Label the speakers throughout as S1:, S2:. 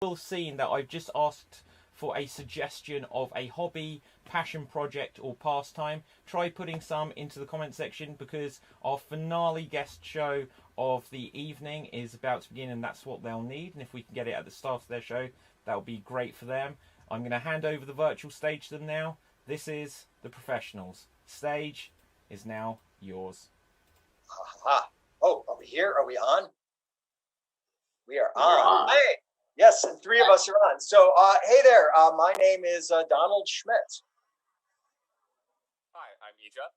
S1: will seen that I've just asked for a suggestion of a hobby, passion project, or pastime. Try putting some into the comment section, because our finale guest show of the evening is about to begin, and that's what they'll need. And if we can get it at the start of their show, that'll be great for them. I'm going to hand over the virtual stage to them now. This is the professionals. Stage is now yours.
S2: Aha. Oh, are we here? Are we on? We are on. Hey, yes, and three of us are on. So, hey there. My name is Donald Schmidt.
S3: Hi, I'm Ija.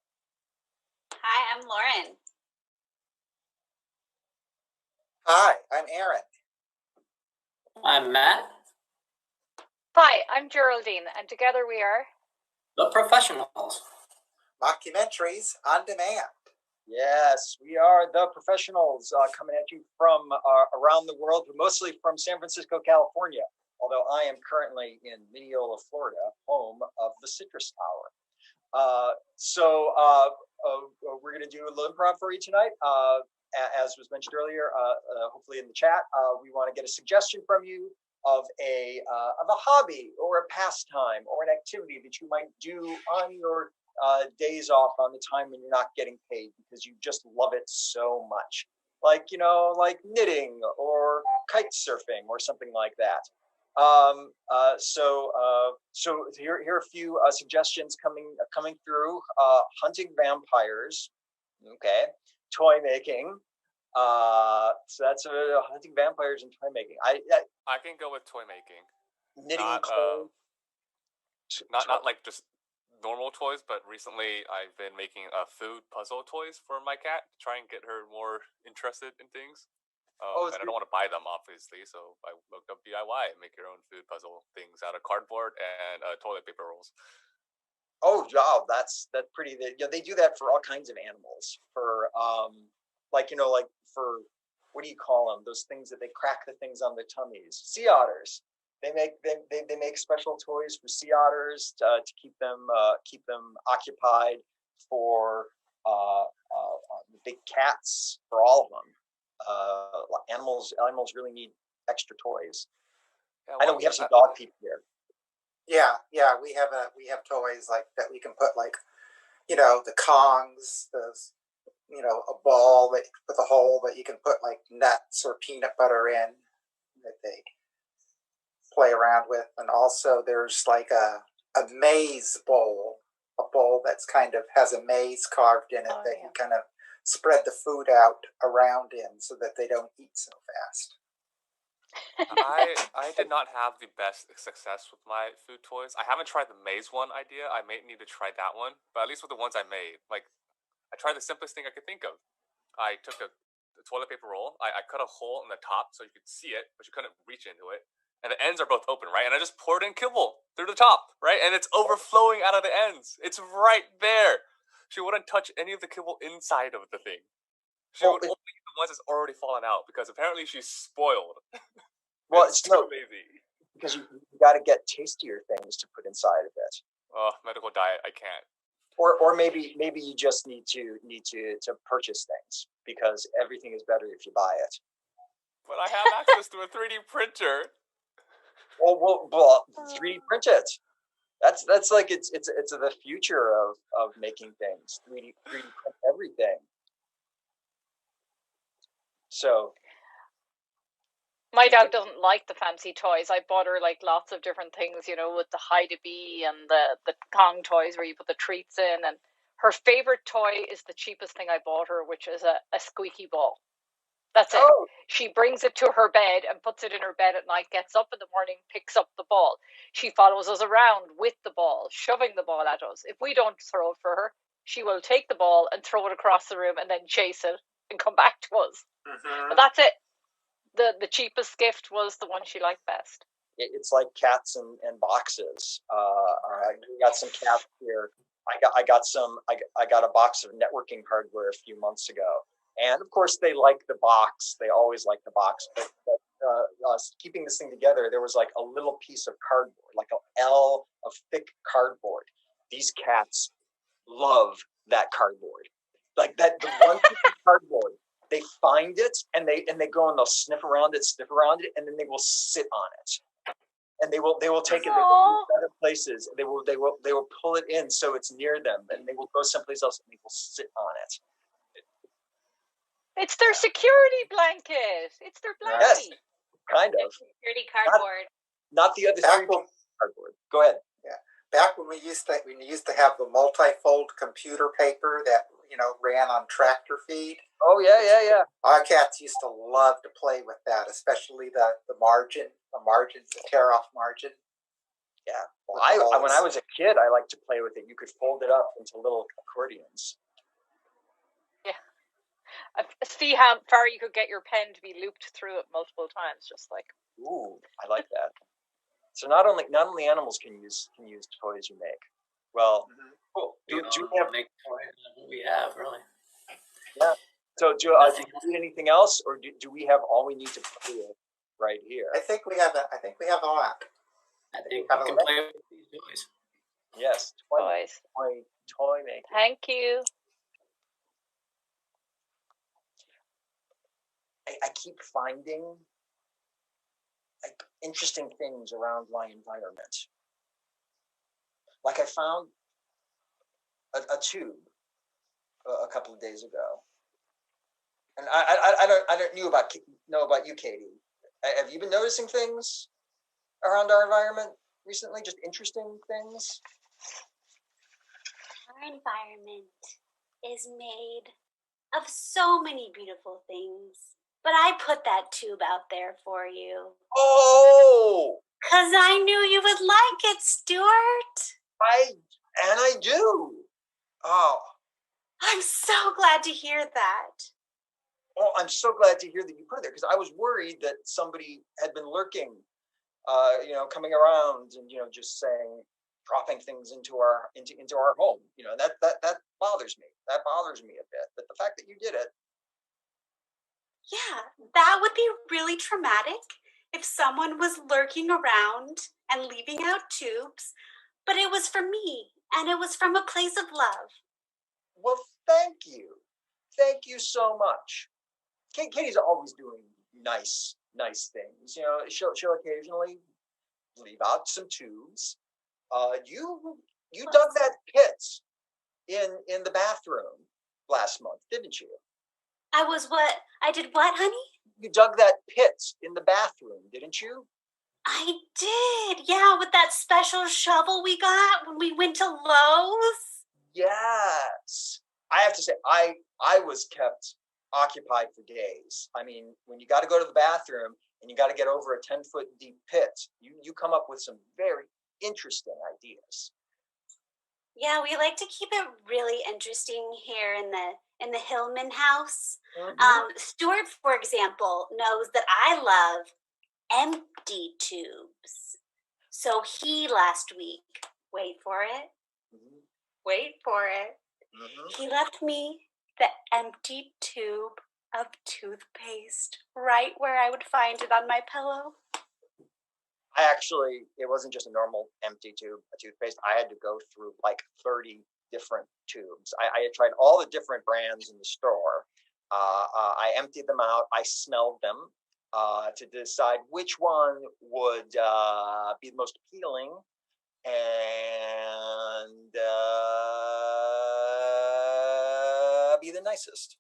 S4: Hi, I'm Lauren.
S5: Hi, I'm Aaron.
S6: I'm Matt.
S7: Hi, I'm Geraldine, and together we are
S6: The Professionals.
S5: Mockumentaries on demand.
S2: Yes, we are the professionals, coming at you from around the world, but mostly from San Francisco, California. Although I am currently in Mineola, Florida, home of the Citrus Tower. So we're going to do a little improv for you tonight. As was mentioned earlier, hopefully in the chat, we want to get a suggestion from you of a hobby or a pastime or an activity that you might do on your days off, on the time when you're not getting paid, because you just love it so much. Like knitting or kite surfing or something like that. So here are a few suggestions coming through. Hunting vampires. Okay. Toy making. So that's hunting vampires and toy making. I
S3: can go with toy making.
S2: Knitting
S3: not like just normal toys, but recently I've been making food puzzle toys for my cat to try and get her more interested in things. And I don't want to buy them, obviously, so I looked up DIY, make your own food puzzle things out of cardboard and toilet paper rolls.
S2: Oh, wow, that's pretty. They do that for all kinds of animals. For for what do you call them? Those things that they crack the things on their tummies. Sea otters. They make special toys for sea otters to keep them occupied. For big cats, for all of them. Animals really need extra toys. Yeah, I know we have some dog people here.
S5: Yeah, we have toys like that we can put, like, the Kongs, a ball with a hole that you can put like nuts or peanut butter in that they play around with. And also there's like a maze bowl, a bowl that's kind of has a maze carved in it you kind of spread the food out around in so that they don't eat so fast.
S3: I did not have the best success with my food toys. I haven't tried the maze one idea. I may need to try that one, but at least with the ones I made, like, I tried the simplest thing I could think of. I took a toilet paper roll, I cut a hole in the top so you could see it, but you couldn't reach into it, and the ends are both open, right? And I just poured in kibble through the top, right? And it's overflowing out of the ends. It's right there. She wouldn't touch any of the kibble inside of the thing. She would only eat the ones that's already fallen out, because apparently she's spoiled.
S2: Well, it's
S3: too lazy.
S2: Because you got to get tastier things to put inside of it.
S3: Medical diet, I can't.
S2: Or maybe you just need to purchase things, because everything is better if you buy it.
S3: But I have access to a 3D printer.
S2: Well, 3D print it. That's like it's the future of making things. 3D print everything. So.
S7: My dog doesn't like the fancy toys. I bought her like lots of different things, with the Hide-A-Bee and the Kong toys where you put the treats in. And her favorite toy is the cheapest thing I bought her, which is a squeaky ball. That's it. Oh. She brings it to her bed and puts it in her bed at night, gets up in the morning, picks up the ball. She follows us around with the ball, shoving the ball at us. If we don't throw it for her, she will take the ball and throw it across the room and then chase it and come back to us. Mm-hmm. But that's it. The cheapest gift was the one she liked best.
S2: It's like cats and boxes. We got some cats here. I got a box of networking hardware a few months ago, and of course they like the box. They always like the box. But keeping this thing together, there was like a little piece of cardboard, like an L of thick cardboard. These cats love that cardboard. Like that, the one piece of cardboard they find it and they go and they'll sniff around it, and then they will sit on it. And they will take it. They will move to other places. They will pull it in so it's near them, and they will go someplace else and they will sit on it.
S7: It's their security blanket. It's their blanket.
S2: Yes, kind of.
S4: Security cardboard.
S2: Not the other three cardboard. Go ahead.
S5: Yeah, back when we used to have the multi-fold computer paper that ran on tractor feed.
S2: Oh yeah.
S5: Our cats used to love to play with that, especially the margin, the tear off margin.
S2: Yeah. Well, when I was a kid, I liked to play with it. You could fold it up into little accordions.
S7: Yeah. See how far you could get your pen to be looped through it multiple times, just like.
S2: Ooh, I like that. So not only animals can use toys you make. Well, cool. Do we have
S6: make toys that we have really?
S2: Yeah. So do we need anything else, or do we have all we need to play with right here?
S5: I think we have a lot.
S6: I think we can play with these toys.
S2: Yes,
S7: Toys.
S2: Toy making.
S7: Thank you.
S2: I keep finding like interesting things around my environment. Like I found a tube a couple of days ago, and I don't know about you, Katie. Have you been noticing things around our environment recently? Just interesting things.
S4: Our environment is made of so many beautiful things, but I put that tube out there for you.
S2: Oh!
S4: 'Cause I knew you would like it, Stuart.
S2: I do. Oh.
S4: I'm so glad to hear that.
S2: Well, I'm so glad to hear that you put it there, because I was worried that somebody had been lurking, coming around and just saying, dropping things into our home. That bothers me. That bothers me a bit. But the fact that you did it.
S4: Yeah, that would be really traumatic if someone was lurking around and leaving out tubes, but it was for me, and it was from a place of love.
S2: Well, thank you. Thank you so much. Katie's always doing nice things. She'll occasionally leave out some tubes. You dug that pit in the bathroom last month, didn't you?
S4: I did what, honey?
S2: You dug that pit in the bathroom, didn't you?
S4: I did, yeah, with that special shovel we got when we went to Lowe's.
S2: Yes. I have to say, I was kept occupied for days. I mean, when you got to go to the bathroom and you got to get over a 10-foot deep pit, you come up with some very interesting ideas.
S4: Yeah, we like to keep it really interesting here in the Hillman house. Stuart, for example, knows that I love empty tubes. So he last week, wait for it, he left me the empty tube of toothpaste right where I would find it on my pillow.
S2: It wasn't just a normal empty tube of toothpaste. I had to go through like 30 different tubes. I had tried all the different brands in the store. I emptied them out. I smelled them to decide which one would be the most appealing and be the nicest.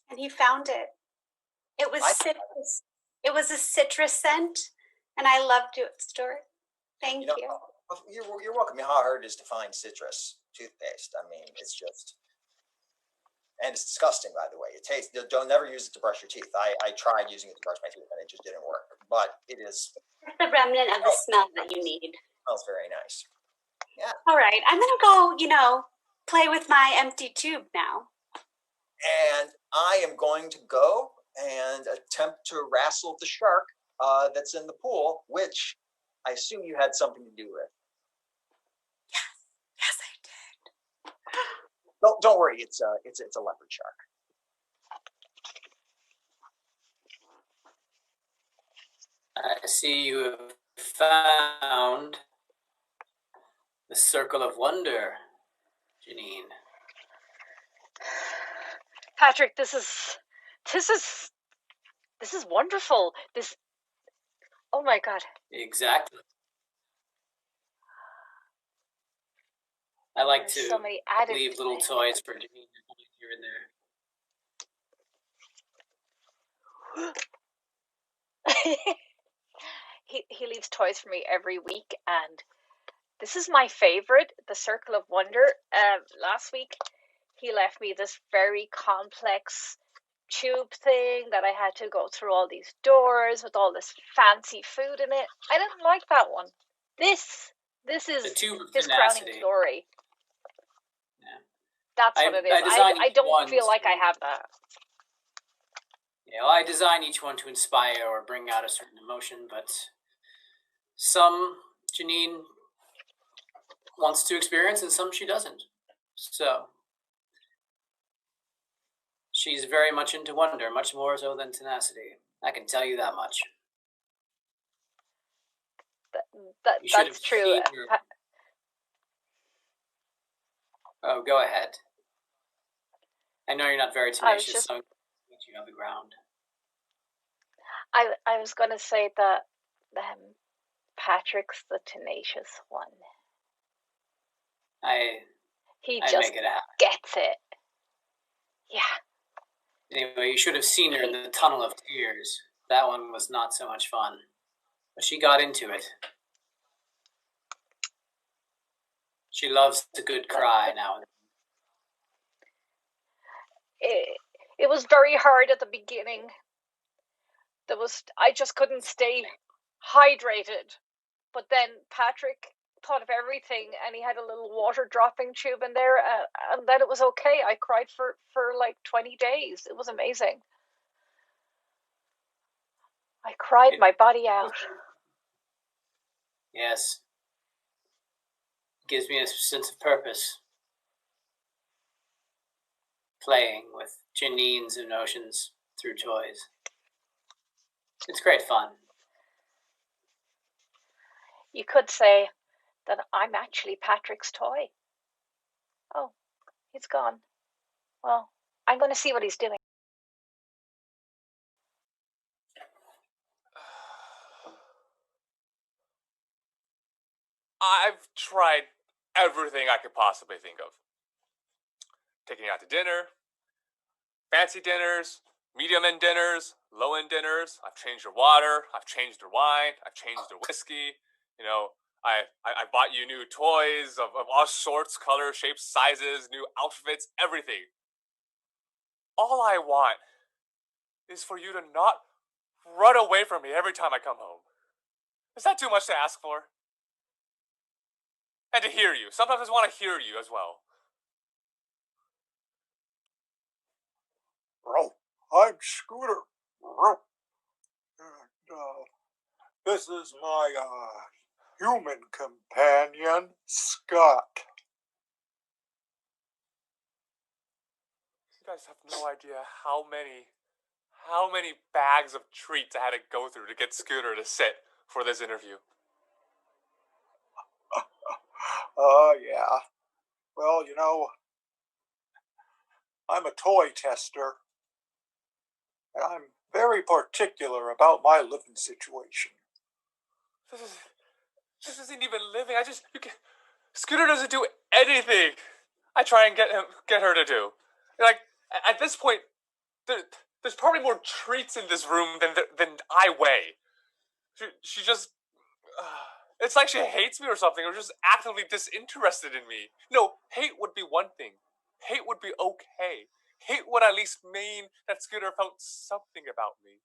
S4: And he found it. It was citrus. It was a citrus scent, and I loved it, Stuart. Thank you.
S2: You're welcome. You know how hard it is to find citrus toothpaste. I mean, it's just, and it's disgusting, by the way. It tastes. Don't never use it to brush your teeth. I tried using it to brush my teeth, and it just didn't work. But it is.
S4: It's the remnant of the smell that you need.
S2: It smells very nice. Yeah.
S4: All right, I'm gonna go. Play with my empty tube now.
S2: And I am going to go and attempt to wrestle the shark that's in the pool, which I assume you had something to do with.
S4: Yes, I did.
S2: Don't worry, it's a leopard shark.
S6: I see you have found the Circle of Wonder, Janine.
S7: Patrick, this is wonderful. Oh my God.
S6: Exactly. I like
S7: There's
S6: to
S7: so many added
S6: leave little toys for Janine here and there.
S7: he leaves toys for me every week, and this is my favorite, the Circle of Wonder. Last week he left me this very complex tube thing that I had to go through all these doors with all this fancy food in it. I didn't like that one. This is
S6: The tube of
S7: his crowning
S6: tenacity.
S7: glory.
S6: Yeah.
S7: That's what it is. I don't feel like I have that.
S6: Yeah, well, I design each one to inspire or bring out a certain emotion, but some Janine wants to experience and some she doesn't. So she's very much into wonder, much more so than tenacity. I can tell you that much.
S7: That's true.
S6: Oh, go ahead. I know you're not very tenacious, so I'll get you on the ground.
S7: I was going to say that Patrick's the tenacious one. He just
S6: make it happen.
S7: Gets it. Yeah.
S6: Anyway, you should have seen her in the Tunnel of Tears. That one was not so much fun. But she got into it. She loves a good cry now and then.
S7: It was very hard at the beginning. I just couldn't stay hydrated. But then Patrick thought of everything, and he had a little water dropping tube in there, and then it was okay. I cried for like 20 days. It was amazing. I cried my body out.
S6: Yes. It gives me a sense of purpose. Playing with Janine's emotions through toys. It's great fun.
S7: You could say that I'm actually Patrick's toy. Oh, he's gone. Well, I'm going to see what he's doing.
S3: I've tried everything I could possibly think of. Taking you out to dinner, fancy dinners, medium-end dinners, low-end dinners. I've changed your water. I've changed your wine. I've changed your whiskey. You know, I bought you new toys of all sorts, colors, shapes, sizes, new outfits, everything. All I want is for you to not run away from me every time I come home. Is that too much to ask for? And to hear you. Sometimes I just want to hear you as well.
S8: I'm Scooter. This is my human companion, Scott.
S3: You guys have no idea how many bags of treats I had to go through to get Scooter to sit for this interview.
S8: Yeah. Well, you know, I'm a toy tester. And I'm very particular about my living situation.
S3: This isn't even living. Scooter doesn't do anything I try and get her to do. Like, at this point, there's probably more treats in this room than I weigh. She just... it's like she hates me or something, or just actively disinterested in me. No, hate would be one thing. Hate would be okay. Hate would at least mean that Scooter felt something about me.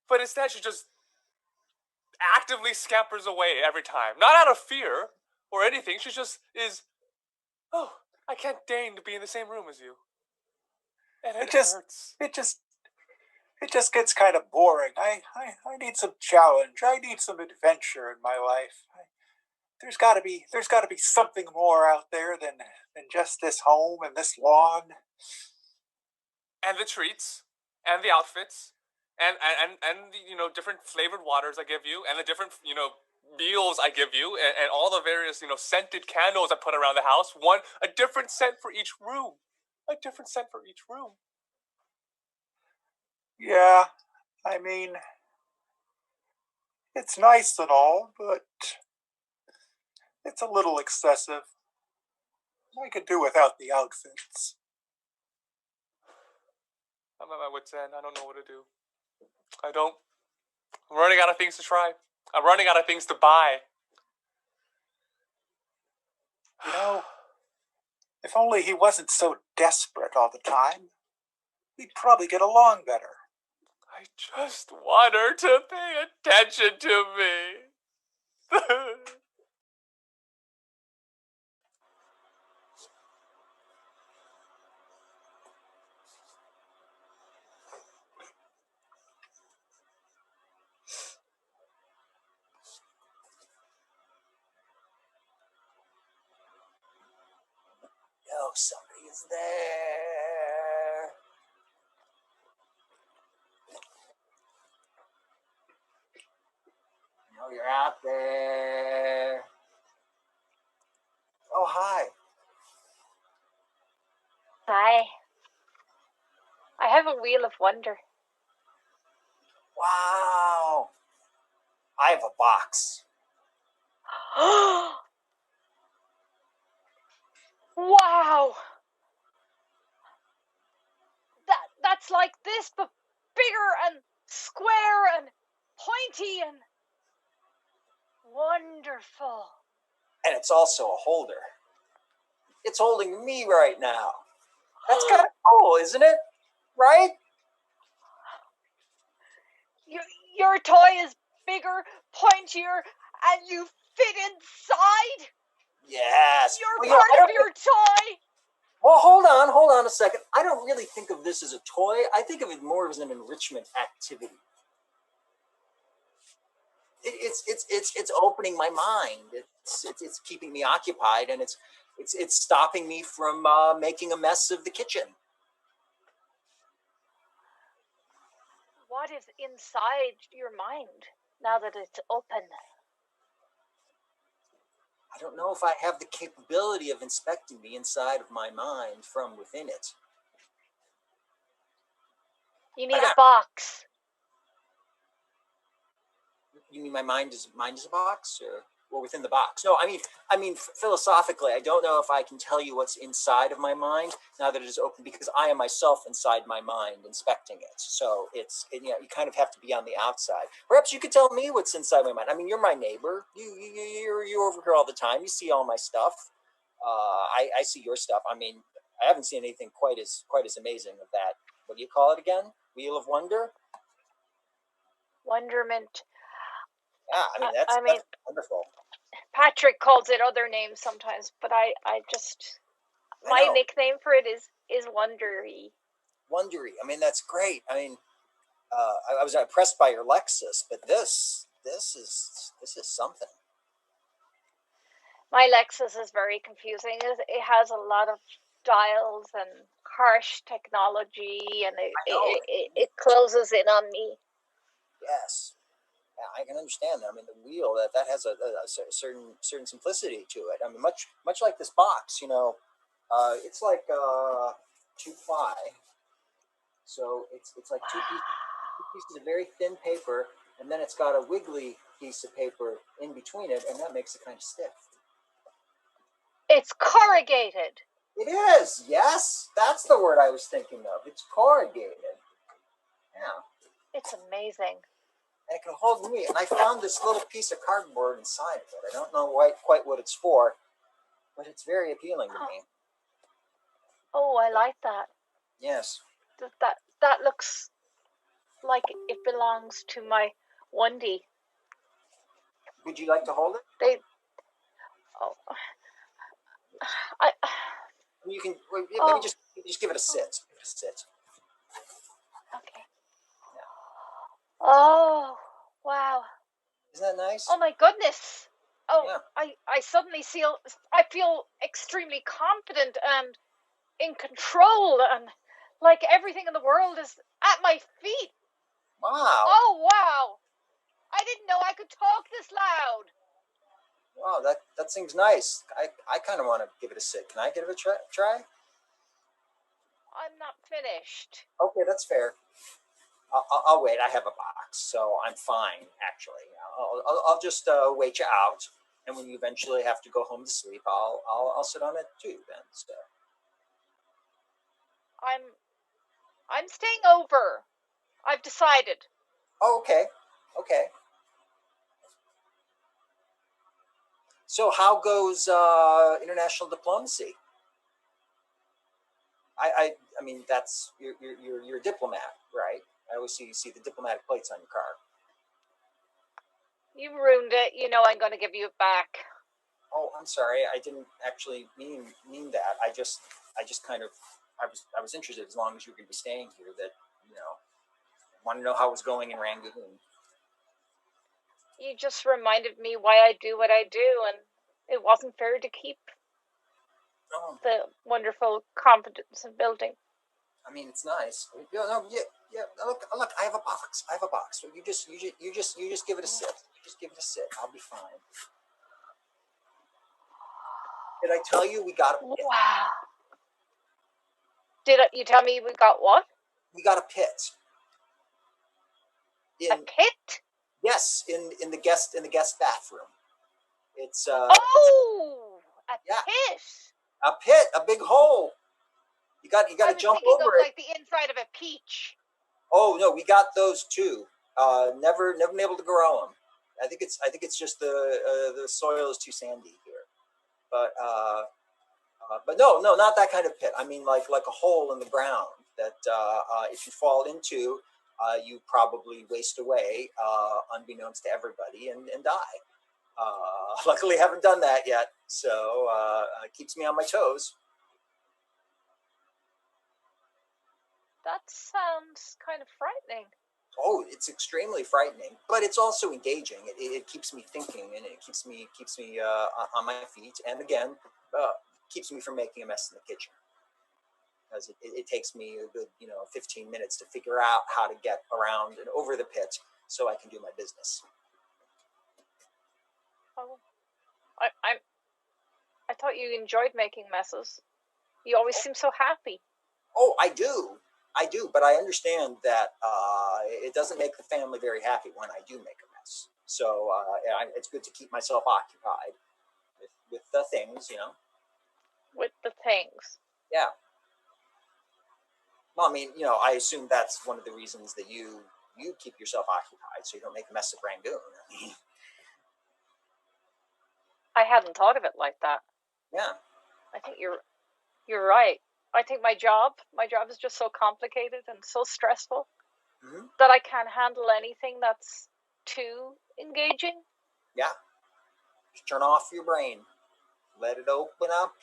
S3: But instead, she just actively scampers away every time. Not out of fear or anything. She just is, oh, I can't deign to be in the same room as you. And it hurts.
S8: It just gets kind of boring. I need some challenge. I need some adventure in my life. There's got to be something more out there than just this home and this lawn.
S3: And the treats, and the outfits, and the, different flavored waters I give you, and the different, meals I give you, and all the various, scented candles I put around the house. A different scent for each room. A different scent for each room.
S8: Yeah, I mean, it's nice and all, but it's a little excessive. I could do without the outfits.
S3: I'm at my wit's end. I don't know what to do. I'm running out of things to try. I'm running out of things to buy.
S8: You know, if only he wasn't so desperate all the time, we'd probably get along better.
S3: I just want her to pay attention to me.
S2: No, somebody is there. No, you're out there. Oh, hi.
S7: Hi. I have a wheel of wonder.
S2: Wow. I have a box.
S7: Wow! That's like this, but bigger and square and pointy and wonderful.
S2: And it's also a holder. It's holding me right now. That's kind of cool, isn't it? Right?
S7: Your toy is bigger, pointier, and you fit inside?
S2: Yes.
S7: You're
S2: Well,
S7: part of your toy?
S2: Well, hold on a second. I don't really think of this as a toy. I think of it more as an enrichment activity. It's opening my mind. It's keeping me occupied, and it's stopping me from making a mess of the kitchen.
S7: What is inside your mind now that it's open?
S2: I don't know if I have the capability of inspecting the inside of my mind from within it.
S7: You need a box.
S2: You mean my mind is a box, or within the box? No, I mean philosophically, I don't know if I can tell you what's inside of my mind now that it is open, because I am myself inside my mind inspecting it. So you kind of have to be on the outside. Perhaps you could tell me what's inside my mind. I mean, you're my neighbor. You're over here all the time. You see all my stuff. I see your stuff. I mean, I haven't seen anything quite as amazing as that. What do you call it again? Wheel of Wonder?
S7: Wonderment.
S2: Yeah, I mean, that's wonderful.
S7: Patrick calls it other names sometimes, but I just, my nickname for it is Wondery.
S2: Wondery. I mean, that's great. I mean, I was impressed by your Lexus, but this is something.
S7: My Lexus is very confusing. It has a lot of dials and harsh technology, and it closes in on me.
S2: Yes. Yeah, I can understand that. I mean, the wheel that has a certain simplicity to it. I mean, much like this box, it's like 2-ply. So it's like two pieces of very thin paper, and then it's got a wiggly piece of paper in between it, and that makes it kind of stiff.
S7: It's corrugated.
S2: It is. Yes, that's the word I was thinking of. It's corrugated. Yeah.
S7: It's amazing.
S2: And it can hold me. And I found this little piece of cardboard inside of it. I don't know quite what it's for, but it's very appealing to me.
S7: Oh, I like that.
S2: Yes.
S7: That looks like it belongs to my onesie.
S2: Would you like to hold it? You can maybe just give it a sit. Give it a sit.
S7: Okay. Yeah. Oh, wow.
S2: Isn't that nice?
S7: Oh my goodness. Oh,
S2: yeah.
S7: I suddenly I feel extremely confident and in control, and like everything in the world is at my feet.
S2: Wow.
S7: Oh, wow. I didn't know I could talk this loud.
S2: Wow, that seems nice. I kind of want to give it a sit. Can I give it a try?
S7: I'm not finished.
S2: Okay, that's fair. I'll wait. I have a box, so I'm fine. Actually, I'll just wait you out, and when you eventually have to go home to sleep, I'll sit on it too. Then, so.
S7: I'm staying over. I've decided.
S2: Oh, okay, okay. So, how goes international diplomacy? I mean, that's you're a diplomat, right? I always see the diplomatic plates on your car.
S7: You ruined it. You know I'm going to give you it back.
S2: Oh, I'm sorry. I didn't actually mean that. I just kind of I was interested as long as you were going to be staying here. That want to know how it was going in Rangoon.
S7: You just reminded me why I do what I do, and it wasn't fair to keep the wonderful confidence in building.
S2: I mean, it's nice. Yeah. Look. I have a box. So you just give it a sit. You just give it a sit. I'll be fine. Did I tell you we got a pit?
S7: Wow. Did you tell me we got what?
S2: We got a pit.
S7: A pit?
S2: Yes, in the guest bathroom. It's
S7: a pit.
S2: A pit, a big hole. You got to jump over it.
S7: Like the inside of a peach.
S2: Oh no, we got those too. Never been able to grow them. I think it's just the soil is too sandy here. But no, not that kind of pit. I mean like a hole in the ground that if you fall into, you probably waste away unbeknownst to everybody and die. Luckily, I haven't done that yet, so it keeps me on my toes.
S7: That sounds kind of frightening.
S2: Oh, it's extremely frightening, but it's also engaging. It keeps me thinking, and it keeps me on my feet, and again, keeps me from making a mess in the kitchen. Because it takes me a good 15 minutes to figure out how to get around and over the pit so I can do my business.
S7: Oh, I thought you enjoyed making messes. You always seem so happy.
S2: Oh, I do, but I understand that it doesn't make the family very happy when I do make a mess. So it's good to keep myself occupied with the things,
S7: With the things.
S2: Yeah. Well, I mean, I assume that's one of the reasons that you keep yourself occupied, so you don't make a mess of Rangoon.
S7: I hadn't thought of it like that.
S2: Yeah.
S7: I think you're right. I think my job is just so complicated and so stressful that I can't handle anything that's too engaging.
S2: Yeah. Just turn off your brain. Let it open up.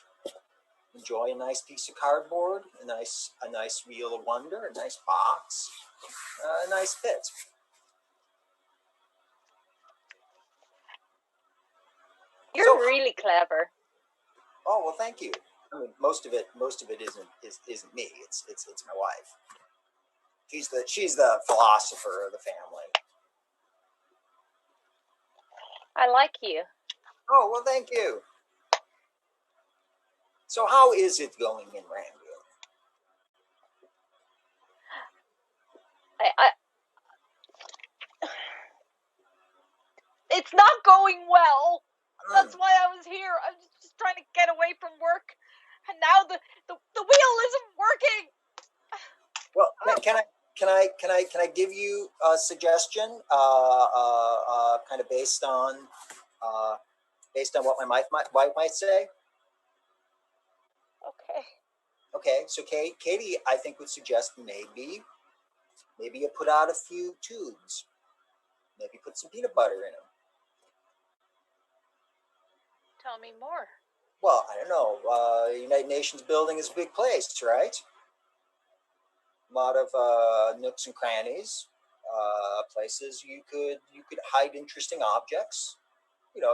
S2: Enjoy a nice piece of cardboard, a nice wheel of wonder, a nice box, a nice pit.
S7: You're really clever.
S2: Oh well, thank you. I mean, most of it isn't me. It's my wife. She's the philosopher of the family.
S7: I like you.
S2: Oh well, thank you. So how is it going in Rangoon?
S7: It's not going well. That's why I was here. I was just trying to get away from work, and now the wheel isn't working.
S2: Well, can I give you a suggestion? Kind of based on what my wife might say.
S7: Okay.
S2: Okay. So Katie, I think would suggest maybe you put out a few tubes. Maybe put some peanut butter in them.
S7: Tell me more.
S2: Well, I don't know. United Nations building is a big place, right? A lot of nooks and crannies, places you could hide interesting objects.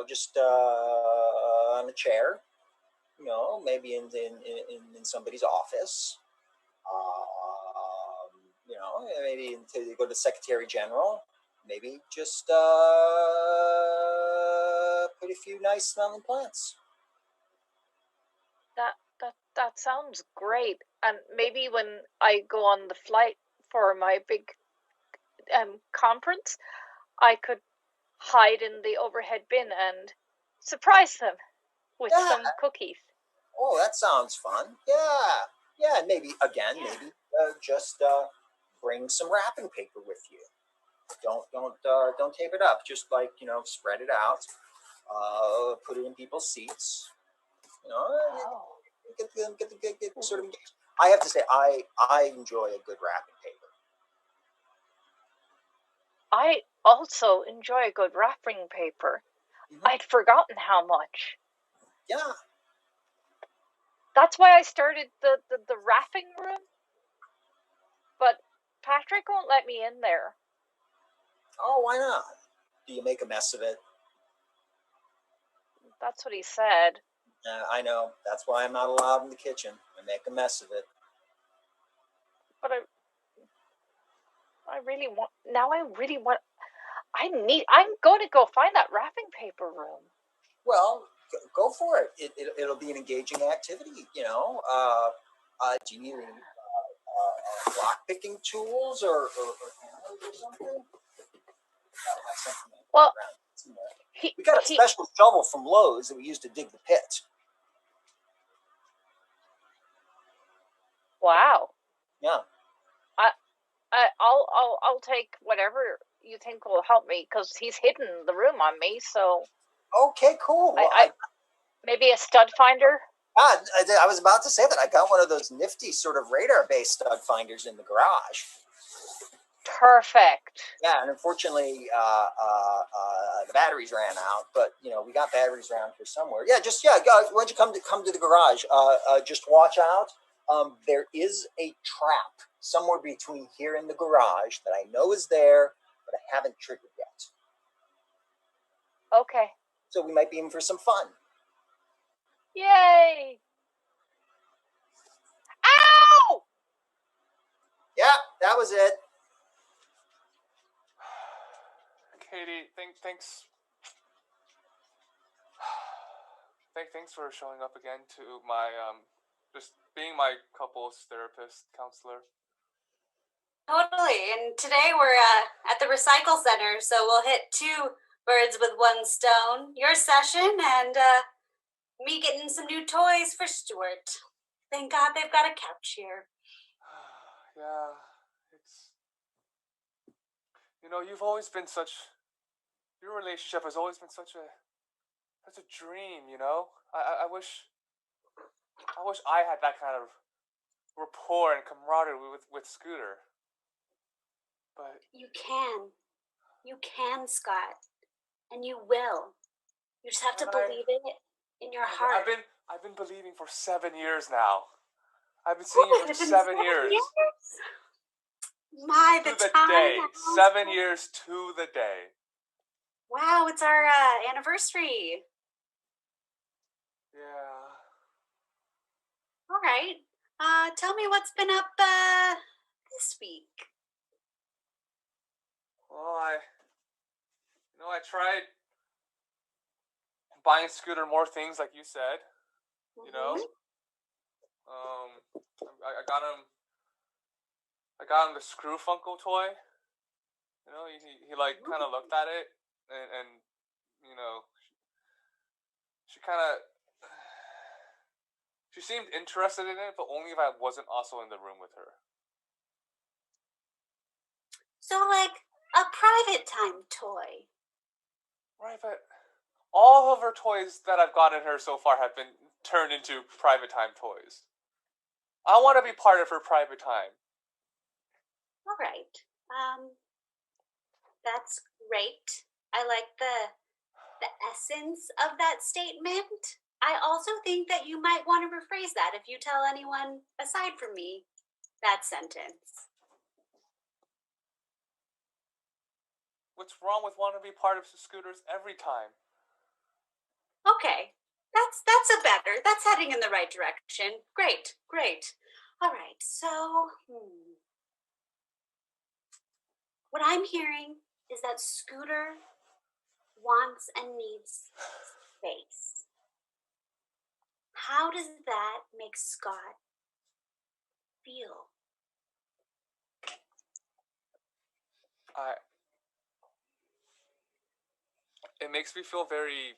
S2: Just on a chair. Maybe in somebody's office. Maybe to go to the Secretary General. Maybe just put a few nice smelling plants.
S7: That sounds great. And maybe when I go on the flight for my big conference, I could hide in the overhead bin and surprise them with
S2: Yeah.
S7: some cookies.
S2: Oh, that sounds fun. Yeah. Yeah, and maybe just bring some wrapping paper with you. Don't tape it up. Just like, spread it out. Put it in people's seats. Get sort of engaged. I have to say, I enjoy a good wrapping paper.
S7: I also enjoy a good wrapping paper.
S2: Mm-hmm.
S7: I'd forgotten how much.
S2: Yeah.
S7: That's why I started the wrapping room. But Patrick won't let me in there.
S2: Oh, why not? Do you make a mess of it?
S7: That's what he said.
S2: I know. That's why I'm not allowed in the kitchen. I make a mess of it.
S7: But I really want. Now I really want. I'm going to go find that wrapping paper room.
S2: Well, go for it. It'll be an engaging activity. Do you need any block picking tools or hammers or something?
S7: Well,
S2: we got a special shovel from Lowe's that we used to dig the pit.
S7: Wow.
S2: Yeah.
S7: I'll take whatever you think will help me because he's hidden the room on me. So.
S2: Okay, cool. Well,
S7: maybe a stud finder.
S2: I was about to say that I got one of those nifty sort of radar-based stud finders in the garage.
S7: Perfect.
S2: Yeah, and unfortunately, the batteries ran out. But we got batteries around here somewhere. Yeah, why don't you come to the garage? Just watch out. There is a trap somewhere between here and the garage that I know is there, but I haven't triggered yet.
S7: Okay.
S2: So we might be in for some fun.
S7: Yay! Ow!
S2: Yeah, that was it.
S3: Katie, thanks. Thanks for showing up again to my just being my couples therapist counselor.
S4: Totally. And today we're at the recycle center, so we'll hit 2 birds with 1 stone. Your session and me getting some new toys for Stuart. Thank God they've got a couch here.
S3: Yeah, it's you've always been your relationship has always been such a dream. I wish I had that kind of rapport and camaraderie with Scooter. But
S4: you can, Scott, and you will. You just have to believe it in your heart.
S3: I've been believing for 7 years now. I've been seeing you for 7 years.
S4: My,
S3: to the day. 7 years to the day.
S4: Wow, it's our anniversary.
S3: Yeah.
S4: All right. Tell me what's been up this week.
S3: Well, I tried buying Scooter more things, like you said. I got him the Screw Funko toy. He kind of looked at it, and she seemed interested in it, but only if I wasn't also in the room with her.
S4: So, like a private time toy.
S3: Right, but all of her toys that I've gotten her so far have been turned into private time toys. I want to be part of her private time.
S4: All right. That's great. I like the essence of that statement. I also think that you might want to rephrase that if you tell anyone aside from me that sentence.
S3: What's wrong with wanting to be part of Scooter's every time?
S4: Okay. That's heading in the right direction. Great. All right, so what I'm hearing is that Scooter wants and needs space. How does that make Scott feel?
S3: It makes me feel very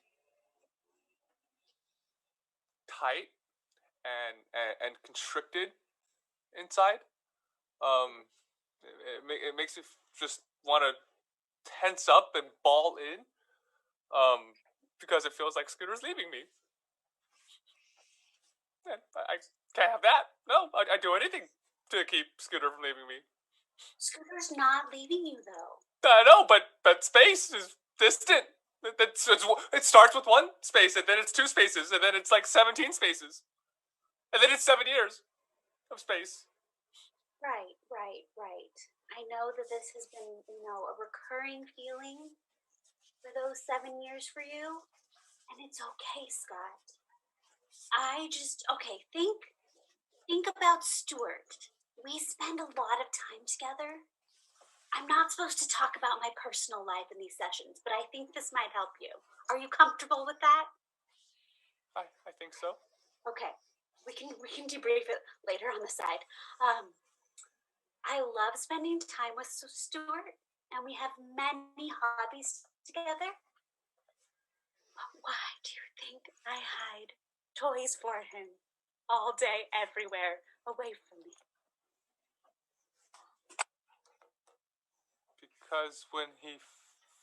S3: tight and constricted inside. It makes me just want to tense up and ball in. Because it feels like Scooter's leaving me. And I can't have that. No, I'd do anything to keep Scooter from leaving me.
S4: Scooter's not leaving you, though.
S3: I know, but space is distant. It starts with one space, and then it's two spaces, and then it's like 17 spaces. And then it's 7 years of space.
S4: Right. I know that this has been, a recurring feeling for those 7 years for you. And it's okay, Scott. Think about Stuart. We spend a lot of time together. I'm not supposed to talk about my personal life in these sessions, but I think this might help you. Are you comfortable with that?
S3: I think so.
S4: Okay. We can debrief it later on the side. I love spending time with Stuart, and we have many hobbies together. But why do you think I hide toys for him all day, everywhere, away from me?
S3: Because when he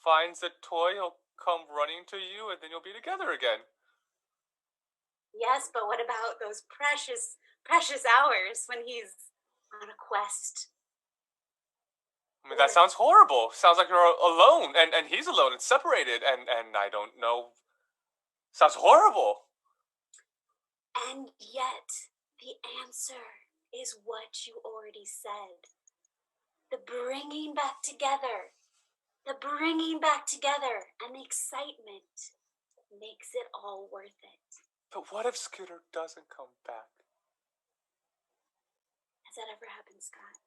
S3: finds a toy, he'll come running to you, and then you'll be together again.
S4: Yes, but what about those precious hours when he's on a quest?
S3: I mean, that sounds horrible. Sounds like you're alone, and he's alone and separated, and I don't know. Sounds horrible.
S4: And yet, the answer is what you already said. The bringing back together, and the excitement makes it all worth it.
S3: But what if Scooter doesn't come back?
S4: Has that ever happened, Scott?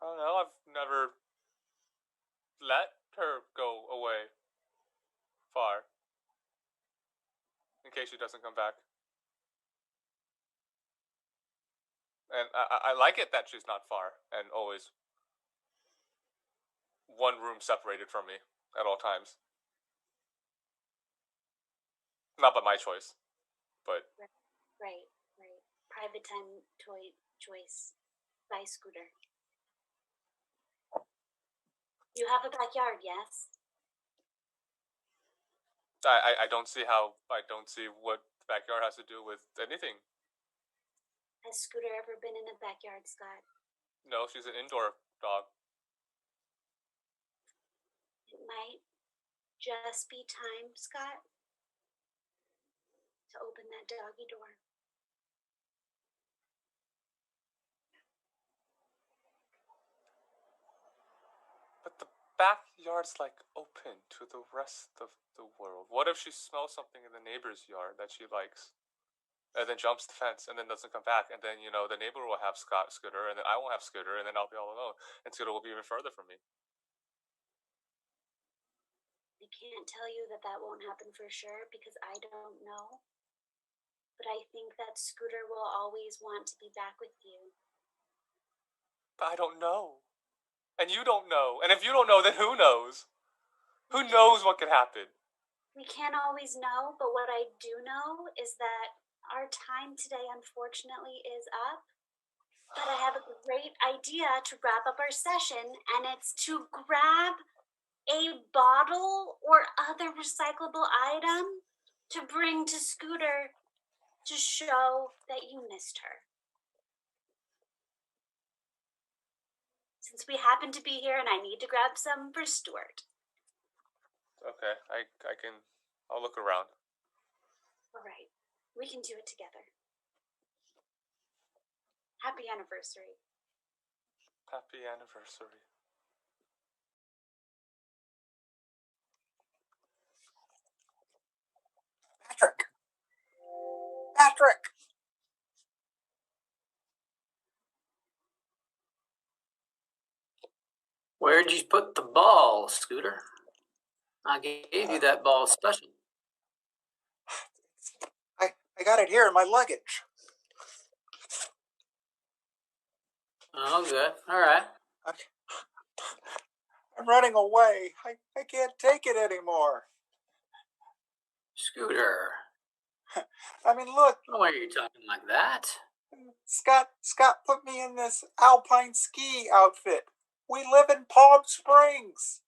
S3: I don't know. I've never let her go away far. In case she doesn't come back. And I like it that she's not far and always one room separated from me at all times. Not by my choice, but...
S4: Right. Private time toy choice by Scooter. You have a backyard, yes?
S3: I don't see what the backyard has to do with anything.
S4: Has Scooter ever been in a backyard, Scott?
S3: No, she's an indoor dog.
S4: It might just be time, Scott, to open that doggy door.
S3: But the backyard's like open to the rest of the world. What if she smells something in the neighbor's yard that she likes? And then jumps the fence and then doesn't come back. And then, the neighbor will have Scooter, and then I won't have Scooter, and then I'll be all alone. And Scooter will be even further from me.
S4: I can't tell you that won't happen for sure because I don't know. But I think that Scooter will always want to be back with you.
S3: But I don't know. And you don't know. And if you don't know, then who knows? Who knows what could happen?
S4: We can't always know, but what I do know is that our time today, unfortunately, is up. But I have a great idea to wrap up our session, and it's to grab a bottle or other recyclable item to bring to Scooter to show that you missed her. Since we happen to be here and I need to grab some for Stuart.
S3: Okay, I'll look around.
S4: All right, we can do it together. Happy anniversary.
S3: Happy anniversary.
S5: Patrick!
S6: Where'd you put the ball, Scooter? I gave you that ball special.
S8: I got it here in my luggage.
S6: Oh, good. All right.
S8: I'm running away. I can't take it anymore.
S6: Scooter.
S8: I mean, look,
S6: Why are you talking like that?
S8: Scott put me in this alpine ski outfit. We live in Palm Springs.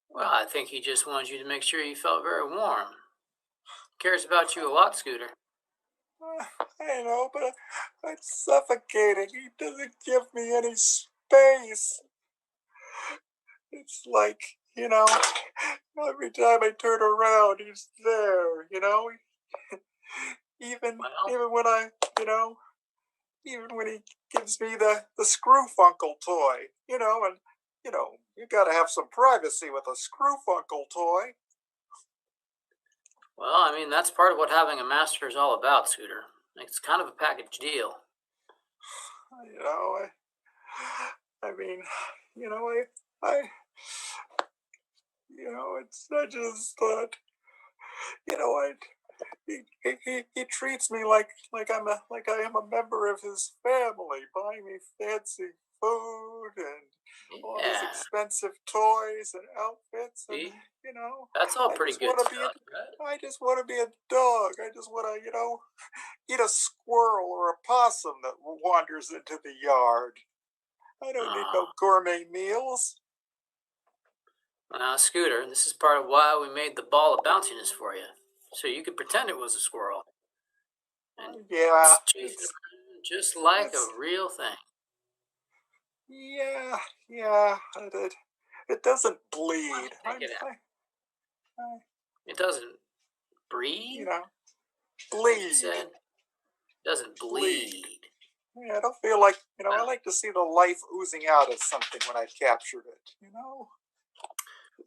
S6: Well, I think he just wanted you to make sure you felt very warm. Cares about you a lot, Scooter.
S8: I know, but I'm suffocating. He doesn't give me any space. It's like, every time I turn around, he's there, Even when I, even when he gives me the Screwfunkle toy, and, you gotta have some privacy with a Screwfunkle toy.
S6: Well, I mean, that's part of what having a master is all about, Scooter. It's kind of a package deal.
S8: It's not just that, he treats me like I am a member of his family, buying me fancy food and all these expensive toys and outfits, and
S6: that's all pretty good stuff,
S8: right? I just want to be a dog. I just want to, eat a squirrel or a possum that wanders into the yard. I don't need no gourmet meals.
S6: Now, Scooter, this is part of why we made the ball of bounciness for you, so you could pretend it was a squirrel. And
S8: yeah,
S6: just like a real thing.
S8: Yeah, it doesn't bleed.
S6: It doesn't breathe?
S8: Bleed.
S6: You said? It doesn't bleed.
S8: Yeah, I don't feel like, I like to see the life oozing out of something when I've captured it,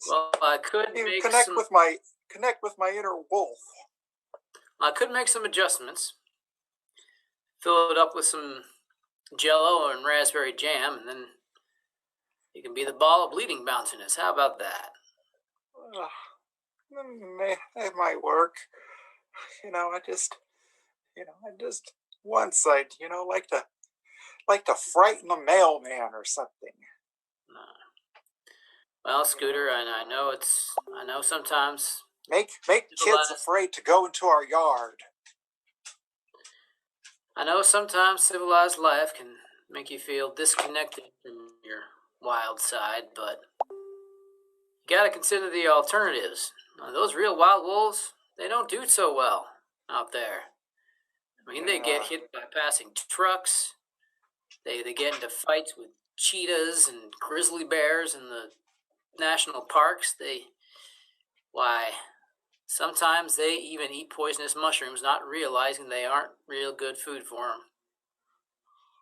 S6: Well, I could
S8: connect with my inner wolf.
S6: I could make some adjustments. Fill it up with some Jello and raspberry jam, and then you can be the ball of bleeding bounciness. How about that?
S8: It might work. Once I'd, like to frighten the mailman or something.
S6: Well, Scooter, I know sometimes
S8: make kids afraid to go into our yard.
S6: I know sometimes civilized life can make you feel disconnected from your wild side, but you gotta consider the alternatives. Now, those real wild wolves, they don't do so well out there. I mean, they get hit by passing trucks. They get into fights with cheetahs and grizzly bears in the national parks. Sometimes they even eat poisonous mushrooms, not realizing they aren't real good food for them.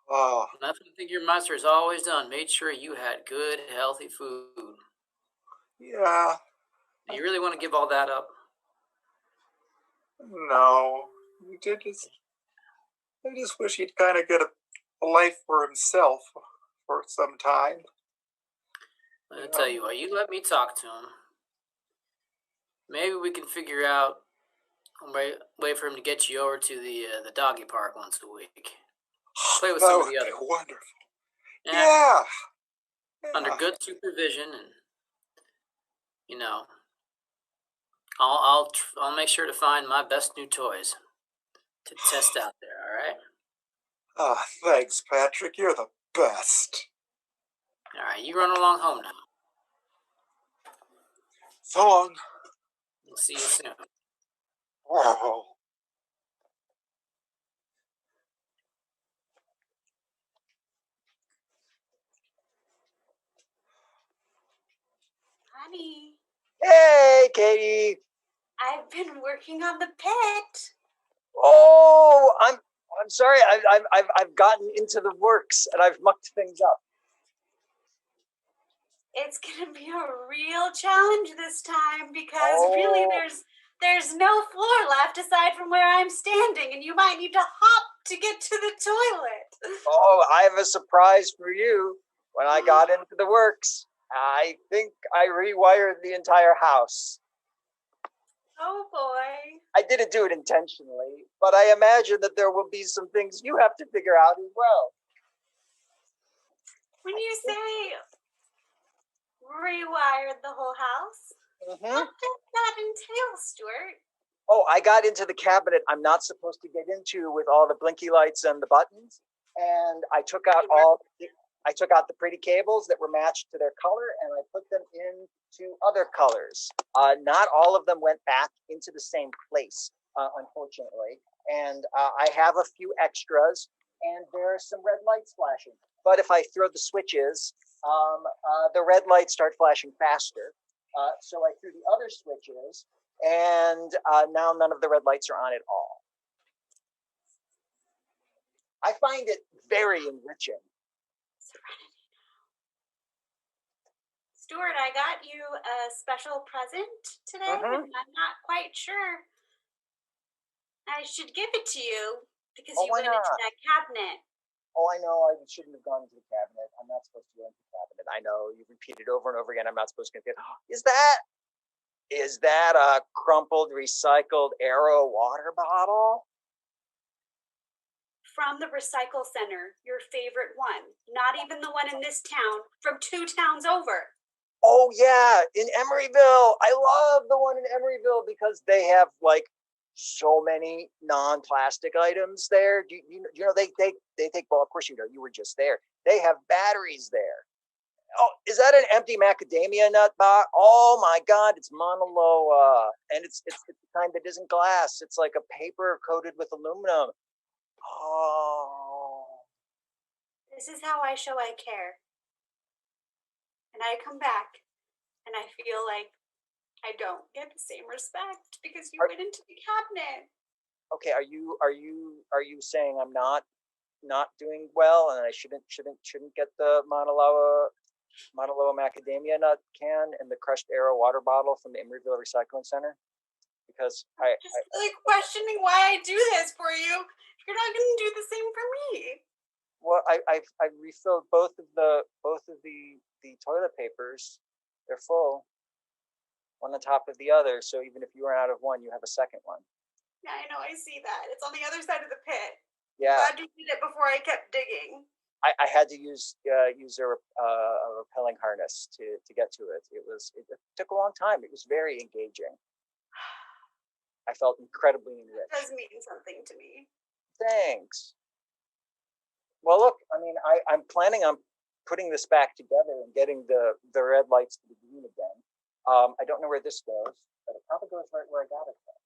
S8: Oh.
S6: That's what I think your master has always done, made sure you had good, healthy food.
S8: Yeah.
S6: Do you really want to give all that up?
S8: No. I just wish he'd kind of get a life for himself for some time.
S6: I'll tell you what, you let me talk to him. Maybe we can figure out a way for him to get you over to the doggy park once a week. Play with some of the others.
S8: Wonderful.
S6: Yeah. Under good supervision, and I'll make sure to find my best new toys to test out there. All right.
S8: Thanks, Patrick. You're the best.
S6: All right, you run along home now.
S8: So long.
S6: We'll see you soon.
S8: Wow.
S4: Honey.
S2: Hey, Katie.
S4: I've been working on the pit.
S2: Oh, I'm sorry. I've gotten into the works and I've mucked things up.
S4: It's gonna be a real challenge this time because really there's no floor left aside from where I'm standing, and you might need to hop to get to the toilet.
S2: Oh, I have a surprise for you. When I got into the works, I think I rewired the entire house.
S4: Oh boy.
S2: I didn't do it intentionally, but I imagine that there will be some things you have to figure out as well.
S4: When you say rewired the whole house, what does that entail, Stuart?
S2: Oh, I got into the cabinet I'm not supposed to get into with all the blinky lights and the buttons, and I took out the pretty cables that were matched to their color, and I put them into other colors. Not all of them went back into the same place, unfortunately, and I have a few extras, and there are some red lights flashing. But if I throw the switches, the red lights start flashing faster. So I threw the other switches, and now none of the red lights are on at all. I find it very enriching.
S4: Stuart, I got you a special present today, and I'm not quite sure I should give it to you because you went into that cabinet.
S2: Oh, I know I shouldn't have gone into the cabinet. I'm not supposed to go into the cabinet. I know you've repeated over and over again. I'm not supposed to get. Is that a crumpled, recycled Aero water bottle?
S4: From the recycle center, your favorite one. Not even the one in this town, from 2 towns over.
S2: Oh yeah, in Emeryville. I love the one in Emeryville because they have like so many non-plastic items there. You know they take, well, of course you know, you were just there. They have batteries there. Oh, is that an empty macadamia nut box? Oh my God, it's Monaloa, and it's the kind that isn't glass. It's like a paper coated with aluminum. Oh,
S4: this is how I show I care. And I come back, and I feel like I don't get the same respect because you went into the cabinet.
S2: Okay, are you saying I'm not doing well, and I shouldn't get the Monaloa macadamia nut can and the crushed Aero water bottle from the Emeryville Recycling Center? Because
S4: I'm just really questioning why I do this for you. You're not going to do the same for me.
S2: Well, I refilled both of the toilet papers. They're full, one on top of the other. So even if you run out of one, you have a second one.
S4: Yeah, I know. I see that. It's on the other side of the pit.
S2: Yeah.
S4: I'm glad you did it before I kept digging.
S2: I had to use a rappelling harness to get to it. It took a long time. It was very engaging. I felt incredibly enriched.
S4: It does mean something to me.
S2: Thanks. Well, look, I mean, I'm planning on putting this back together and getting the red lights to the green again. I don't know where this goes, but it probably goes right where I got it from.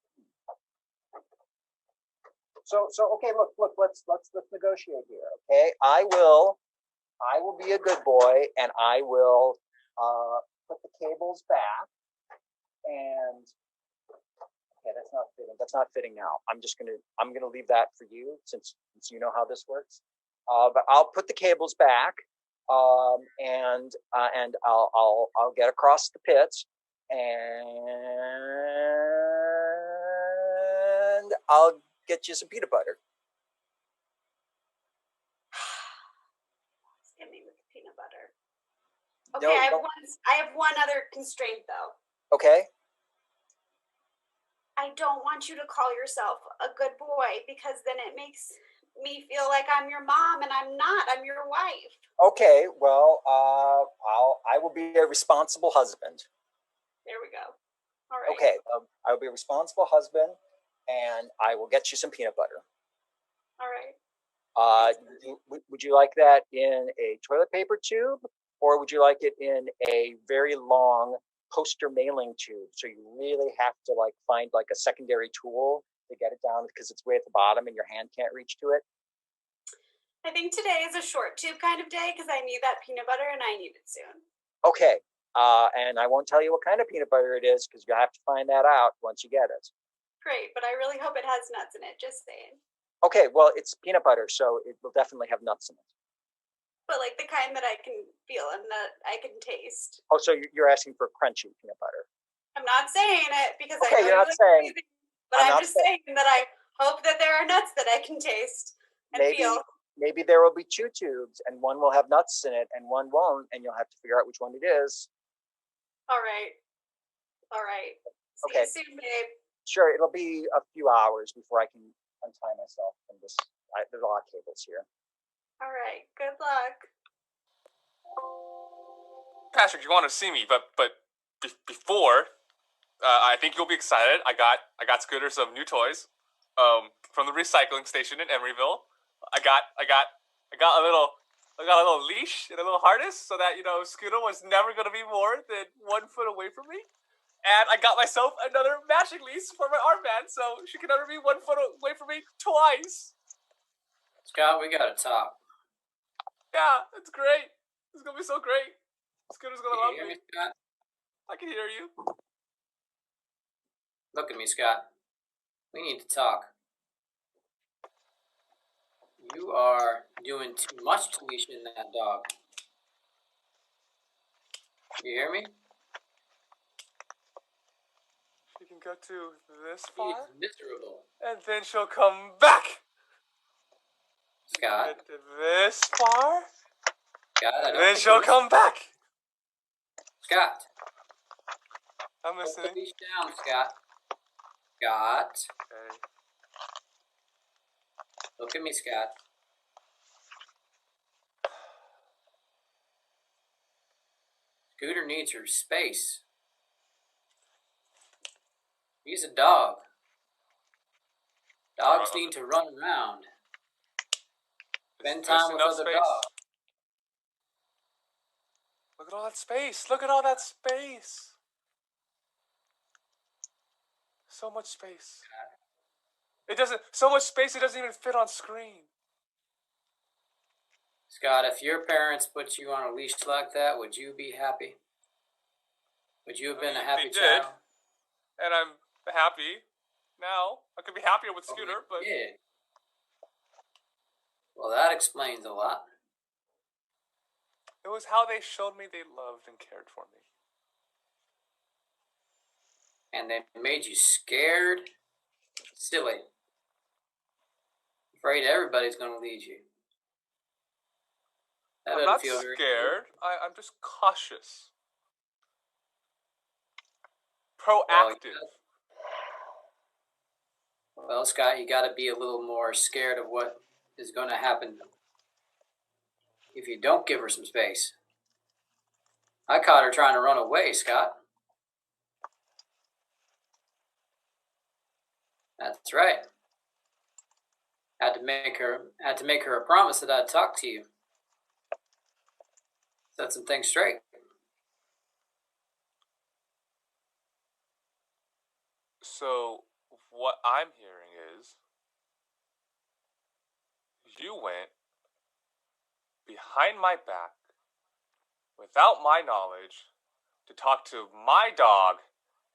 S2: So okay, look, let's negotiate here. Okay, I will be a good boy, and I will put the cables back. And okay, that's not fitting now. I'm gonna leave that for you since you know how this works. But I'll put the cables back, and I'll get across the pits, and I'll get you some peanut butter.
S4: Get me with the peanut butter. Okay, I have one other constraint though.
S2: Okay.
S4: I don't want you to call yourself a good boy because then it makes me feel like I'm your mom, and I'm not. I'm your wife.
S2: Okay, well, I will be a responsible husband.
S4: There we go. All right.
S2: Okay, I will be a responsible husband, and I will get you some peanut butter.
S4: All right.
S2: Would you like that in a toilet paper tube, or would you like it in a very long poster mailing tube? So you really have to find a secondary tool to get it down because it's way at the bottom and your hand can't reach to it.
S4: I think today is a short tube kind of day because I need that peanut butter and I need it soon.
S2: Okay, and I won't tell you what kind of peanut butter it is because you have to find that out once you get it.
S4: Great, but I really hope it has nuts in it, just saying.
S2: Okay, well, it's peanut butter, so it will definitely have nuts in it.
S4: But the kind that I can feel and that I can taste.
S2: Oh, so you're asking for crunchy peanut butter.
S4: I'm not saying it because
S2: okay, you're not saying.
S4: But I'm just saying that I hope that there are nuts that I can taste and feel.
S2: Maybe there will be 2 tubes, and one will have nuts in it, and one won't, and you'll have to figure out which one it is.
S4: All right.
S2: Okay.
S4: See you soon, babe.
S2: Sure, it'll be a few hours before I can untie myself from this. There's a lot of cables here.
S4: All right. Good luck.
S3: Patrick, you want to see me, but before, I think you'll be excited. I got Scooter some new toys, from the recycling station in Emeryville. I got a little leash and a little harness so that Scooter was never gonna be more than 1 foot away from me. And I got myself another matching leash for my armband, so she can never be 1 foot away from me twice.
S6: Scott, we gotta talk.
S3: Yeah, it's great. It's gonna be so great. Scooter's gonna love
S6: Can you hear
S3: me.
S6: me, Scott?
S3: I can hear you.
S6: Look at me, Scott. We need to talk. You are doing too much to leash in that dog. You hear me?
S3: She can go to this
S6: He's
S3: far,
S6: miserable.
S3: and then she'll come back.
S6: Scott.
S3: Get to this far,
S6: Scott, I
S3: and
S6: don't
S3: then
S6: think
S3: she'll
S6: you're
S3: come back.
S6: Scott.
S3: I'm
S6: Put the
S3: listening.
S6: leash down, Scott. Scott.
S3: Okay.
S6: Look at me, Scott. Scooter needs her space. He's a dog. Dogs need to run around. Spend time with other dogs.
S3: Look at all that space. Look at all that space. So much space. So much space it doesn't even fit on screen.
S6: Scott, if your parents put you on a leash like that, would you be happy? Would you have been a happy child?
S3: And I'm happy now. I could be happier with Scooter, but
S6: yeah. Well, that explains a lot.
S3: it was how they showed me they loved and cared for me.
S6: And they made you scared, silly, afraid everybody's going to lead you. That
S3: I'm
S6: doesn't
S3: not
S6: feel very
S3: scared. I'm just cautious.
S6: Well,
S3: Proactive.
S6: Well, Scott, you got to be a little more scared of what is going to happen if you don't give her some space. I caught her trying to run away, Scott. That's right. Had to make her a promise that I'd talk to you. Set some things straight.
S3: So, what I'm hearing is you went behind my back without my knowledge to talk to my dog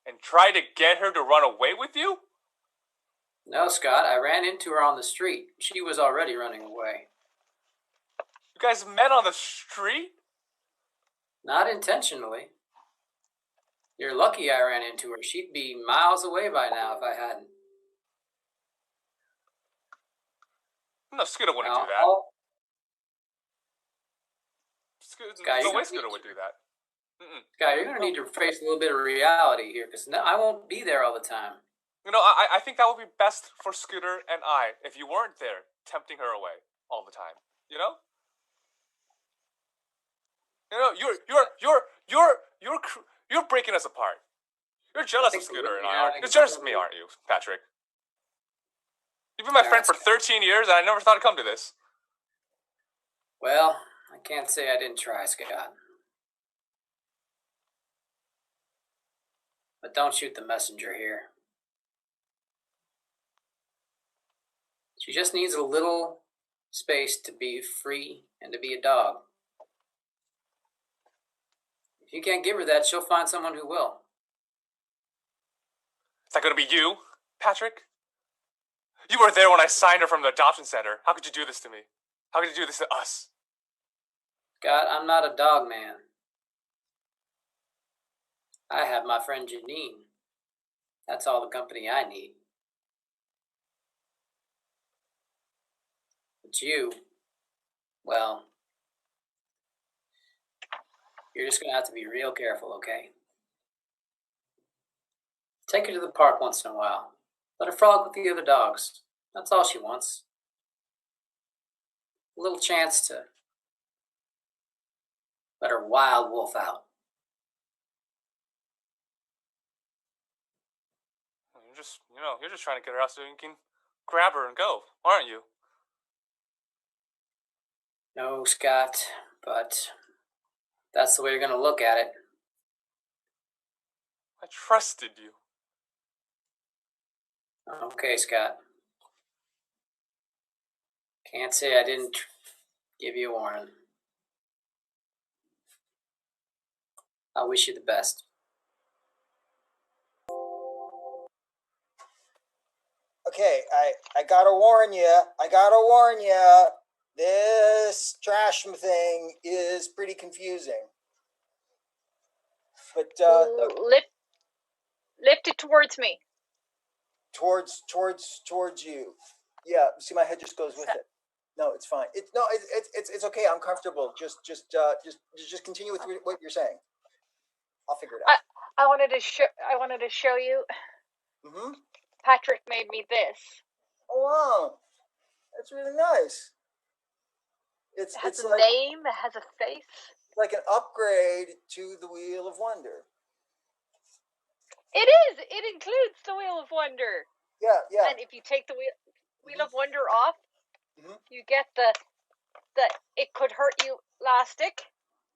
S3: and try to get her to run away with you?
S6: No, Scott, I ran into her on the street. She was already running away.
S3: You guys met on the street?
S6: Not intentionally. You're lucky I ran into her. She'd be miles away by now if I hadn't.
S3: No, Scooter wouldn't
S6: Now,
S3: do that.
S6: Scott,
S3: No way Scooter would do that.
S6: Scott, you're going to need to face a little bit of reality here, because I won't be there all the time.
S3: I think that would be best for Scooter and I if you weren't there tempting her away all the time. You're breaking us apart. You're jealous of Scooter and I. You're jealous of me, aren't you, Patrick? You've been my friend for 13 years, and I never thought it'd come to this.
S6: Well, I can't say I didn't try, Scott. But don't shoot the messenger here. She just needs a little space to be free and to be a dog. If you can't give her that, she'll find someone who will.
S3: Is that going to be you, Patrick? You were there when I signed her from the adoption center. How could you do this to me? How could you do this to us?
S6: Scott, I'm not a dog man. I have my friend Janine. That's all the company I need. But you, well, you're just going to have to be real careful, okay? Take her to the park once in a while. Let her frolic with the other dogs. That's all she wants. A little chance to let her wild wolf out.
S3: You're just trying to get her out so you can grab her and go, aren't you?
S6: No, Scott, but that's the way you're going to look at it.
S3: I trusted you.
S6: Okay, Scott. Can't say I didn't give you a warning. I wish you the best.
S2: Okay, I gotta warn you. This trash thing is pretty confusing. But
S7: lift it towards me.
S2: Towards you. Yeah, see, my head just goes with it. No, it's fine. It's okay. I'm comfortable. Just continue with what you're saying. I'll figure it out.
S7: I wanted to show you.
S2: Mm-hmm.
S7: Patrick made me this.
S2: Oh wow, that's really nice.
S7: It has a
S2: like,
S7: name. It has a face.
S2: Like an upgrade to the Wheel of Wonder.
S7: It is. It includes the Wheel of Wonder.
S2: Yeah.
S7: And if you take the Wheel of Wonder off, you get the it could hurt you elastic.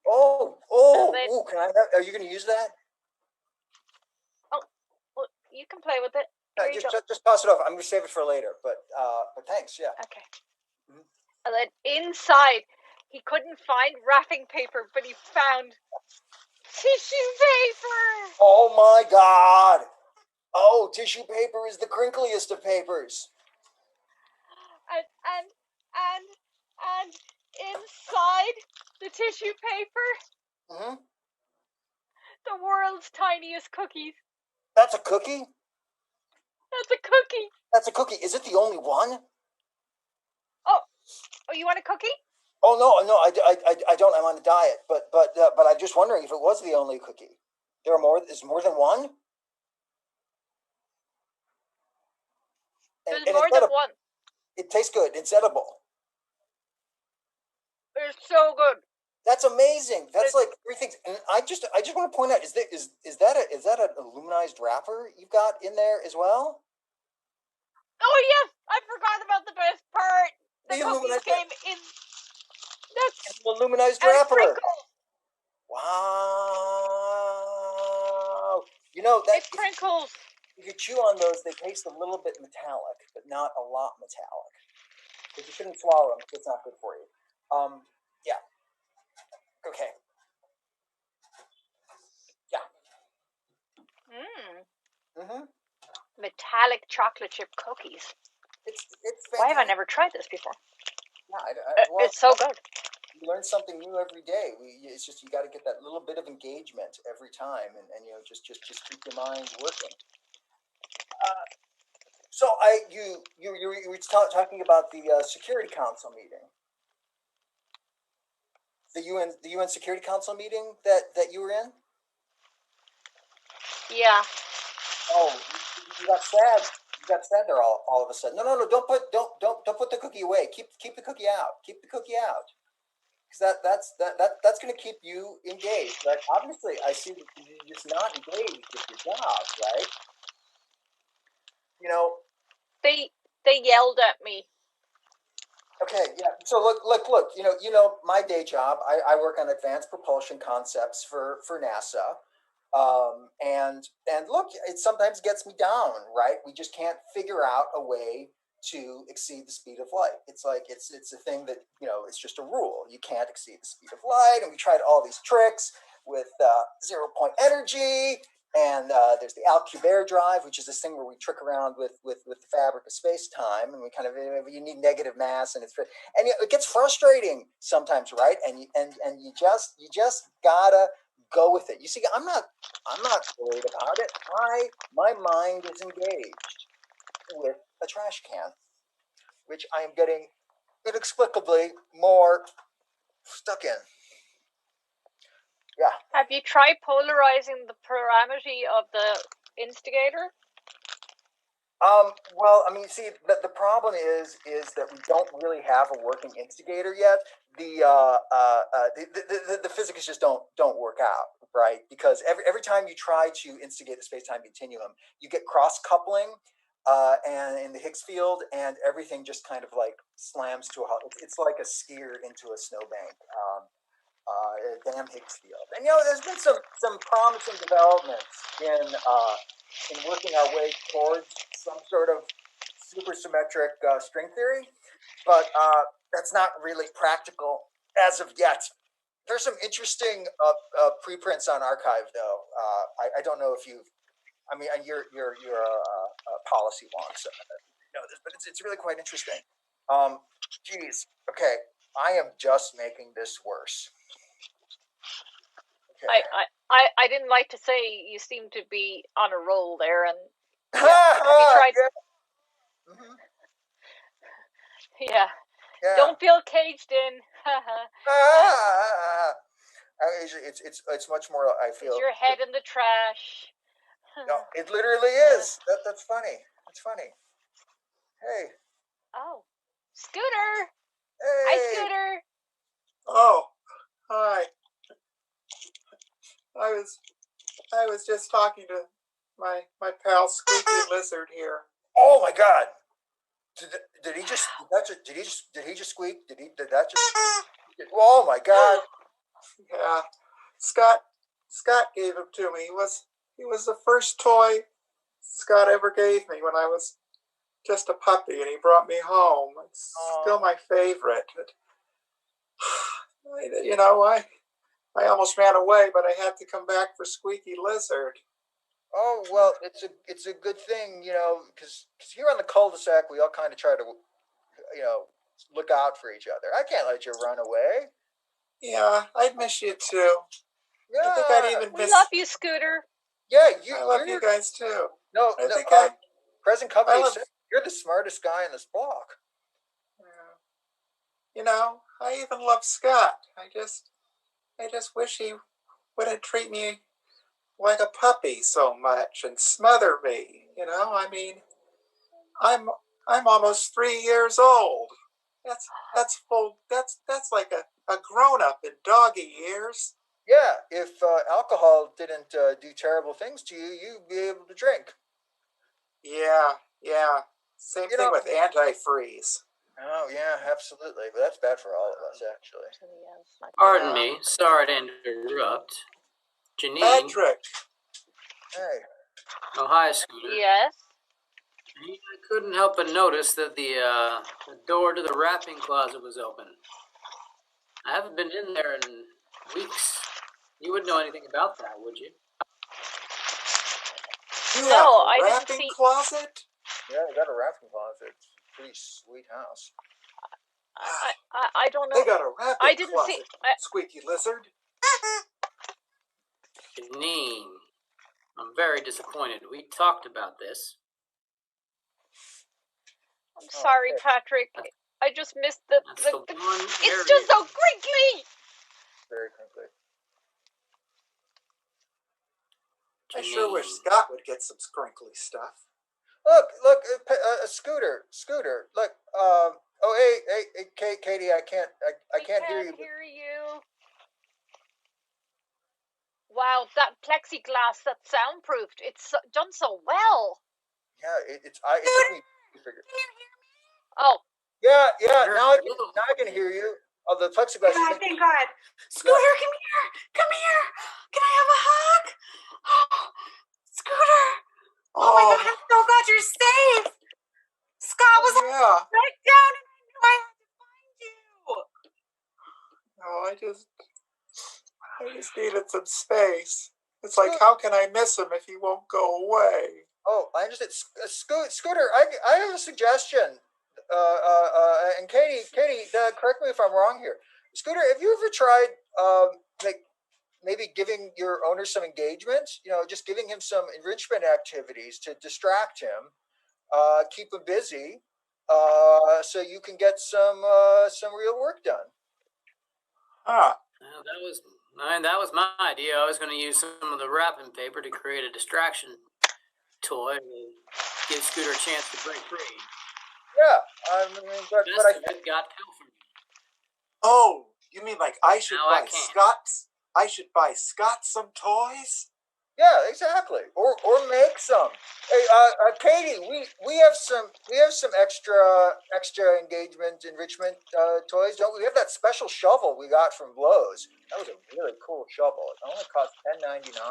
S2: Oh! Can I? Are you going to use that?
S7: Oh, well, you can play with it.
S2: Just toss it off. I'm going to save it for later. But thanks. Yeah.
S7: Okay. And then inside, he couldn't find wrapping paper, but he found tissue paper.
S2: Oh my God! Oh, tissue paper is the crinkliest of papers.
S7: And inside the tissue paper, the world's tiniest cookies.
S2: That's a cookie?
S7: That's a cookie.
S2: That's a cookie. Is it the only one?
S7: Oh, you want a cookie?
S2: Oh no, I don't. I'm on a diet, but I'm just wondering if it was the only cookie. There are more. Is more than one?
S7: There's more than one.
S2: It tastes good. It's edible.
S7: It's so good.
S2: That's amazing. That's like 3 things. And I just want to point out: is that an aluminized wrapper you've got in there as well?
S7: Oh yes, I forgot about the best part. The cookies came in
S2: the aluminized wrapper. Wow! You know that
S7: it crinkles.
S2: If you chew on those, they taste a little bit metallic, but not a lot metallic. But you shouldn't swallow them; it's not good for you. Yeah. Okay. Yeah.
S7: Metallic chocolate chip cookies.
S2: It's
S7: Why have I never tried this before?
S2: Yeah,
S7: it's so good.
S2: You learn something new every day. It's just you got to get that little bit of engagement every time, and just keep your mind working. So you were talking about the Security Council meeting, the UN Security Council meeting that you were in.
S7: Yeah.
S2: Oh, you got sad. You got sad there all of a sudden. No. Don't put the cookie away. Keep the cookie out. Keep the cookie out. Because that's going to keep you engaged. Right? Obviously, I see that you're just not engaged with your job, right?
S7: They yelled at me.
S2: Okay, yeah. So look. You know, my day job. I work on advanced propulsion concepts for NASA. And look, it sometimes gets me down, right? We just can't figure out a way to exceed the speed of light. It's like it's a thing that it's just a rule. You can't exceed the speed of light, and we tried all these tricks with 0-point energy, and there's the Alcubierre drive, which is this thing where we trick around with the fabric of space-time, and we kind of you need negative mass, and it gets frustrating sometimes, right? And you just gotta go with it. You see, I'm not worried about it. My mind is engaged with a trash can, which I am getting inexplicably more stuck in. Yeah.
S7: Have you tried polarizing the polarity of the instigator?
S2: Well, I mean, see, the problem is that we don't really have a working instigator yet. The physics just don't work out, right? Because every time you try to instigate the space-time continuum, you get cross coupling, and in the Higgs field, and everything just kind of like slams to a halt. It's like a skier into a snowbank. A damn Higgs field. And there's been some promising developments in working our way towards some sort of supersymmetric string theory, but that's not really practical as of yet. There's some interesting preprints on arXiv, though. I don't know if you've. I mean, you're a policy wonk, so you know this, but it's really quite interesting. Geez, okay, I am just making this worse. Okay.
S7: I didn't like to say you seem to be on a roll there, and
S2: have
S7: you tried?
S2: Yeah. Mm-hmm.
S7: Yeah.
S2: Yeah.
S7: Don't feel caged in.
S2: It's much more. I feel
S7: it's your head in the trash.
S2: No, it literally is. That's funny. That's funny. Hey.
S7: Oh, Scooter.
S2: Hey.
S7: Hi, Scooter.
S5: Oh, hi. I was just talking to my pal Squeaky Lizard here.
S2: Oh my God! Did he just squeak? Did that just? Oh my God!
S5: Yeah, Scott gave him to me. He was the first toy Scott ever gave me when I was just a puppy, and he brought me home. It's still my favorite. I almost ran away, but I had to come back for Squeaky Lizard.
S2: Oh well, it's a good thing, because here on the cul-de-sac we all kind of try to, look out for each other. I can't let you run away.
S5: Yeah, I'd miss you too.
S2: Yeah,
S5: I think I'd even miss.
S7: We love you, Scooter.
S2: Yeah,
S5: I love you guys too.
S2: No, present company said you're the smartest guy in this block.
S5: Yeah. I even love Scott. I just wish he wouldn't treat me like a puppy so much and smother me. I mean, I'm almost 3 years old. That's full. That's like a grown up in doggy years.
S2: Yeah, if alcohol didn't do terrible things to you, you'd be able to drink.
S5: Yeah. Same thing with antifreeze.
S2: Oh yeah, absolutely. But that's bad for all of us, actually.
S6: Pardon me. Sorry to interrupt. Janine.
S5: Patrick.
S2: Hey.
S6: Oh, hi, Scooter.
S7: Yes.
S6: I couldn't help but notice that the door to the wrapping closet was open. I haven't been in there in weeks. You wouldn't know anything about that, would you?
S7: No, I didn't see.
S5: Wrapping closet?
S2: Yeah, we got a wrapping closet. It's a pretty sweet house.
S7: I don't know.
S5: They got a wrapping closet.
S7: See.
S5: Squeaky Lizard.
S6: Janine, I'm very disappointed. We talked about this.
S7: I'm sorry, Patrick. I just missed the
S6: one
S7: it's just so crinkly.
S2: Very crinkly.
S5: I sure wish Scott would get some crinkly stuff.
S2: Look, Scooter. Look, hey, Katie, I can't hear you.
S7: Hear you. Wow, that plexiglass, that's soundproofed. It's done so well.
S2: Yeah, it took me to figure.
S7: Oh.
S2: Yeah. Now I can hear you. Oh, the plexiglass.
S4: Thank God. Scooter, come here. Can I have a hug? Oh, Scooter. Oh my God, I'm so glad you're safe. Scott was right down and I knew I had to find you.
S5: Oh, I just needed some space. It's like, how can I miss him if he won't go away?
S2: Oh, I understand. Scooter, I have a suggestion. And Katie, correct me if I'm wrong here. Scooter, have you ever tried maybe giving your owner some engagement? Just giving him some enrichment activities to distract him, keep him busy, so you can get some real work done.
S6: Well, that was my idea. I was going to use some of the wrapping paper to create a distraction. toy to give Scooter a chance to break free.
S2: Yeah, I mean, but I
S6: Best of it got California.
S8: Oh, you mean like I should
S6: Now I
S8: buy
S6: can't.
S8: Scott? I should buy Scott some toys?
S2: yeah, exactly. Or make some. Hey, Katie, we have some extra engagement enrichment toys, don't we? We have that special shovel we got from Lowe's. That was a really cool shovel. It only cost $10.99.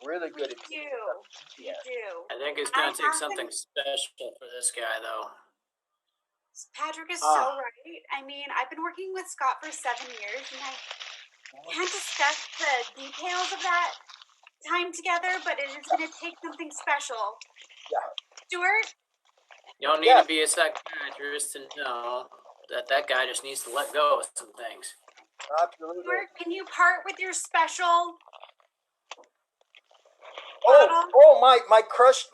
S2: Really good.
S4: You do.
S6: I think it's going to take something special for this guy, though.
S4: Patrick is so right. I mean, I've been working with Scott for 7 years, and I can't discuss the details of that time together, but it is going to take something special.
S2: Yeah.
S4: Stuart?
S6: You don't need to be a psychiatrist to know that guy just needs to let go of some things.
S2: Absolutely.
S4: Stuart, can you part with your special?
S2: Oh, my crushed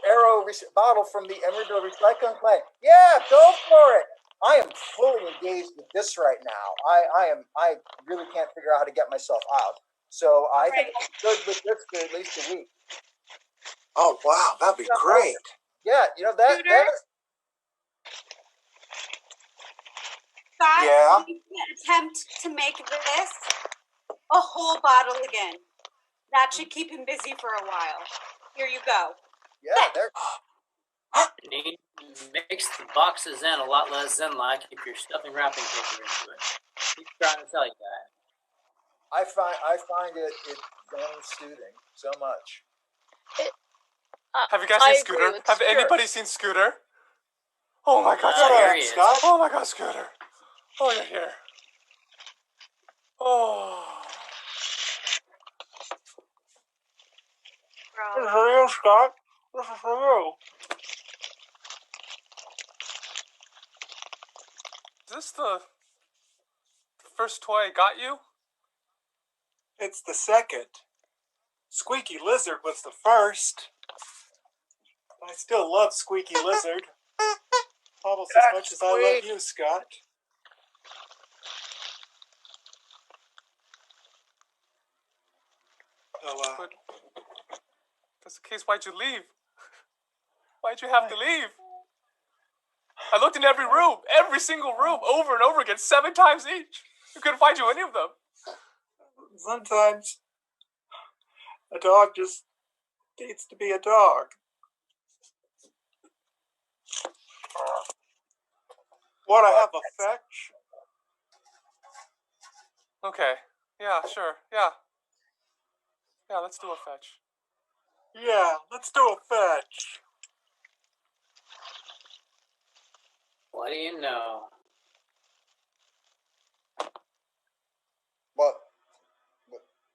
S2: arrow bottle from the Emerald Recycling Plant. Yeah, go for it. I am fully engaged with this right now. I really can't figure out how to get myself out. So I think I'm good with this for at least a week.
S8: Oh wow, that'd be great.
S2: Yeah, you know that.
S4: Scott, you can attempt to make this a whole bottle again. That should keep him busy for a while. Here you go.
S2: Yeah, there.
S6: He makes the boxes in a lot less zen-like if you're stuffing wrapping paper into it. He's trying to tell you that.
S2: I find it very soothing so much.
S3: Have you guys seen Scooter? Have anybody seen Scooter? Oh my God,
S6: here he is.
S3: Scott! Oh my God, Scooter! Oh, you're here. Oh.
S8: This is for you, Scott. This is for you.
S3: Is this the first toy I got you?
S8: It's the second. Squeaky Lizard was the first. I still love Squeaky Lizard. Almost as much as I love you, Scott.
S3: But if that's the case, why'd you leave? Why'd you have to leave? I looked in every single room, over and over again, 7 times each. I couldn't find you any of them.
S8: Sometimes a dog just needs to be a dog. Want to have a fetch?
S3: Okay. Yeah, sure. Yeah. Yeah, let's do a fetch.
S8: Yeah, let's do a fetch.
S6: What do you know?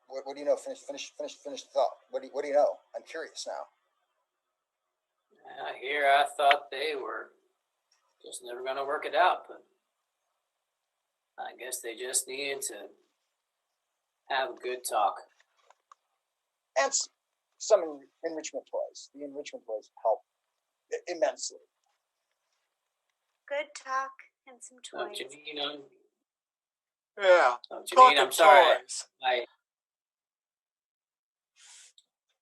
S2: What do you know? Finish the thought. What do you know? I'm curious now.
S6: I thought they were just never going to work it out, but I guess they just needed to have a good talk.
S2: And some enrichment toys. The enrichment toys help immensely.
S4: Good talk and some toys.
S6: Janine,
S8: Yeah.
S6: Janine, I'm sorry.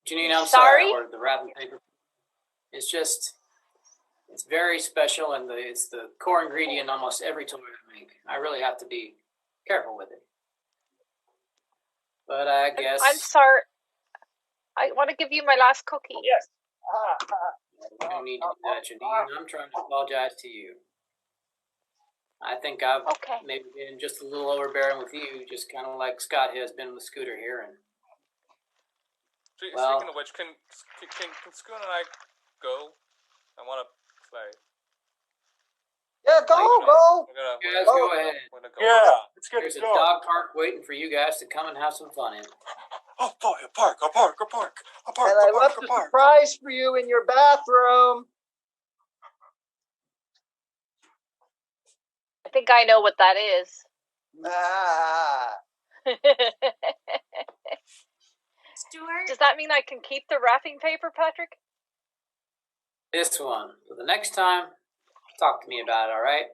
S6: Janine, I'm sorry. I ordered the wrapping paper. It's very special, and it's the core ingredient in almost every toy I make. I really have to be careful with it. But I guess
S7: I'm sorry. I want to give you my last cookie.
S2: Yes.
S6: You don't need to do that, Janine. I'm trying to apologize to you. I think I've maybe been just a little overbearing with you, just kind of like Scott has been with Scooter here. And
S3: Speaking of which, can Scoon and I go? I want to play.
S2: Yeah, go.
S6: Guys, go ahead.
S8: Yeah, it's good.
S6: There's a dog park waiting for you guys to come and have some fun in.
S8: Oh boy, a park.
S2: And I left a surprise for you in your bathroom.
S7: I think I know what that is.
S4: Stuart?
S7: Does that mean I can keep the wrapping paper, Patrick?
S6: This one. For the next time, talk to me about it, all right?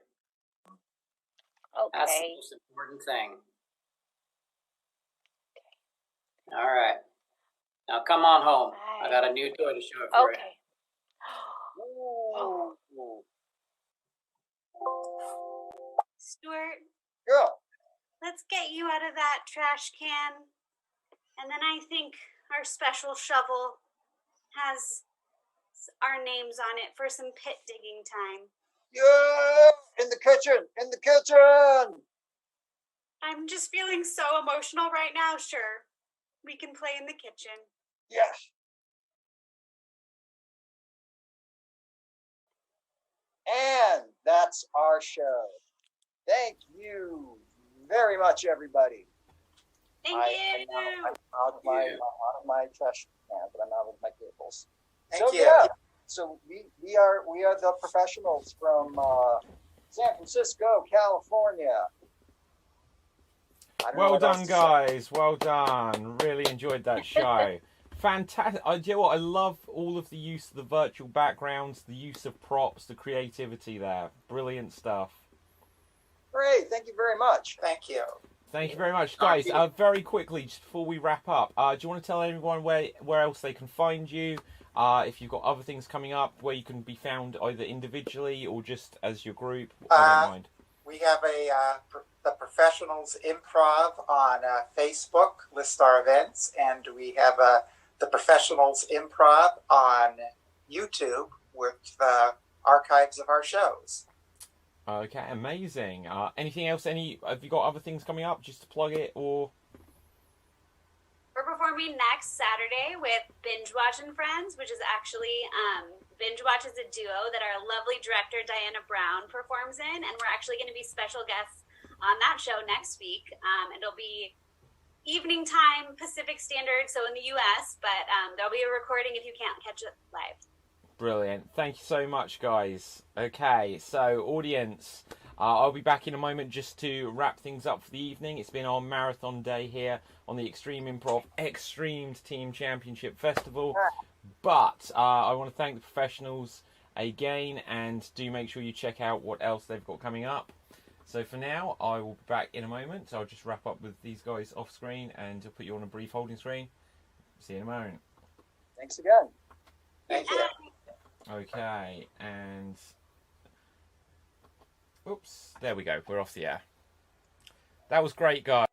S7: Okay.
S6: That's the most important thing. All right. Now come on home.
S7: Bye.
S6: I got a new toy to show for
S7: Okay.
S2: Ooh.
S4: Stuart,
S2: Girl.
S4: let's get you out of that trash can. And then I think our special shovel has our names on it for some pit digging time.
S2: Yeah, in the kitchen, in the kitchen.
S4: I'm just feeling so emotional right now. Sure, we can play in the kitchen.
S2: Yes. And that's our show. Thank you very much, everybody.
S4: Thank you.
S2: I'm out of my trash can, but I'm out of my cables.
S5: Thank you.
S2: Yeah. So we are the professionals from San Francisco, California.
S1: Well done, guys. Well done. Really enjoyed that show. Fantastic. Do you know what? I love all of the use of the virtual backgrounds, the use of props, the creativity there. Brilliant stuff.
S2: Great. Thank you very much.
S5: Thank you.
S1: Thank you very much, guys. Very quickly, just before we wrap up, do you want to tell everyone where else they can find you? If you've got other things coming up, where you can be found either individually or just as your group? I don't mind.
S5: We have the Professionals Improv on Facebook, list our events, and we have the Professionals Improv on YouTube with the archives of our shows.
S1: Okay, amazing. Anything else? Have you got other things coming up? Just to plug it, or?
S4: We're performing next Saturday with Binge Watch and Friends, which is actually Binge Watch is a duo that our lovely director Diana Brown performs in, and we're actually going to be special guests on that show next week. It'll be evening time Pacific Standard, so in the U.S., but there'll be a recording if you can't catch it live.
S1: Brilliant. Thank you so much, guys. Okay, so audience, I'll be back in a moment just to wrap things up for the evening. It's been our marathon day here on the Extreme Improv Extreme Team Championship Festival. But I want to thank the professionals again, and do make sure you check out what else they've got coming up. So for now, I will be back in a moment. So I'll just wrap up with these guys off screen, and I'll put you on a brief holding screen. See you in a moment.
S2: Thanks again.
S5: Thank you.
S1: Okay, and oops, there we go. We're off the air. That was great, guys.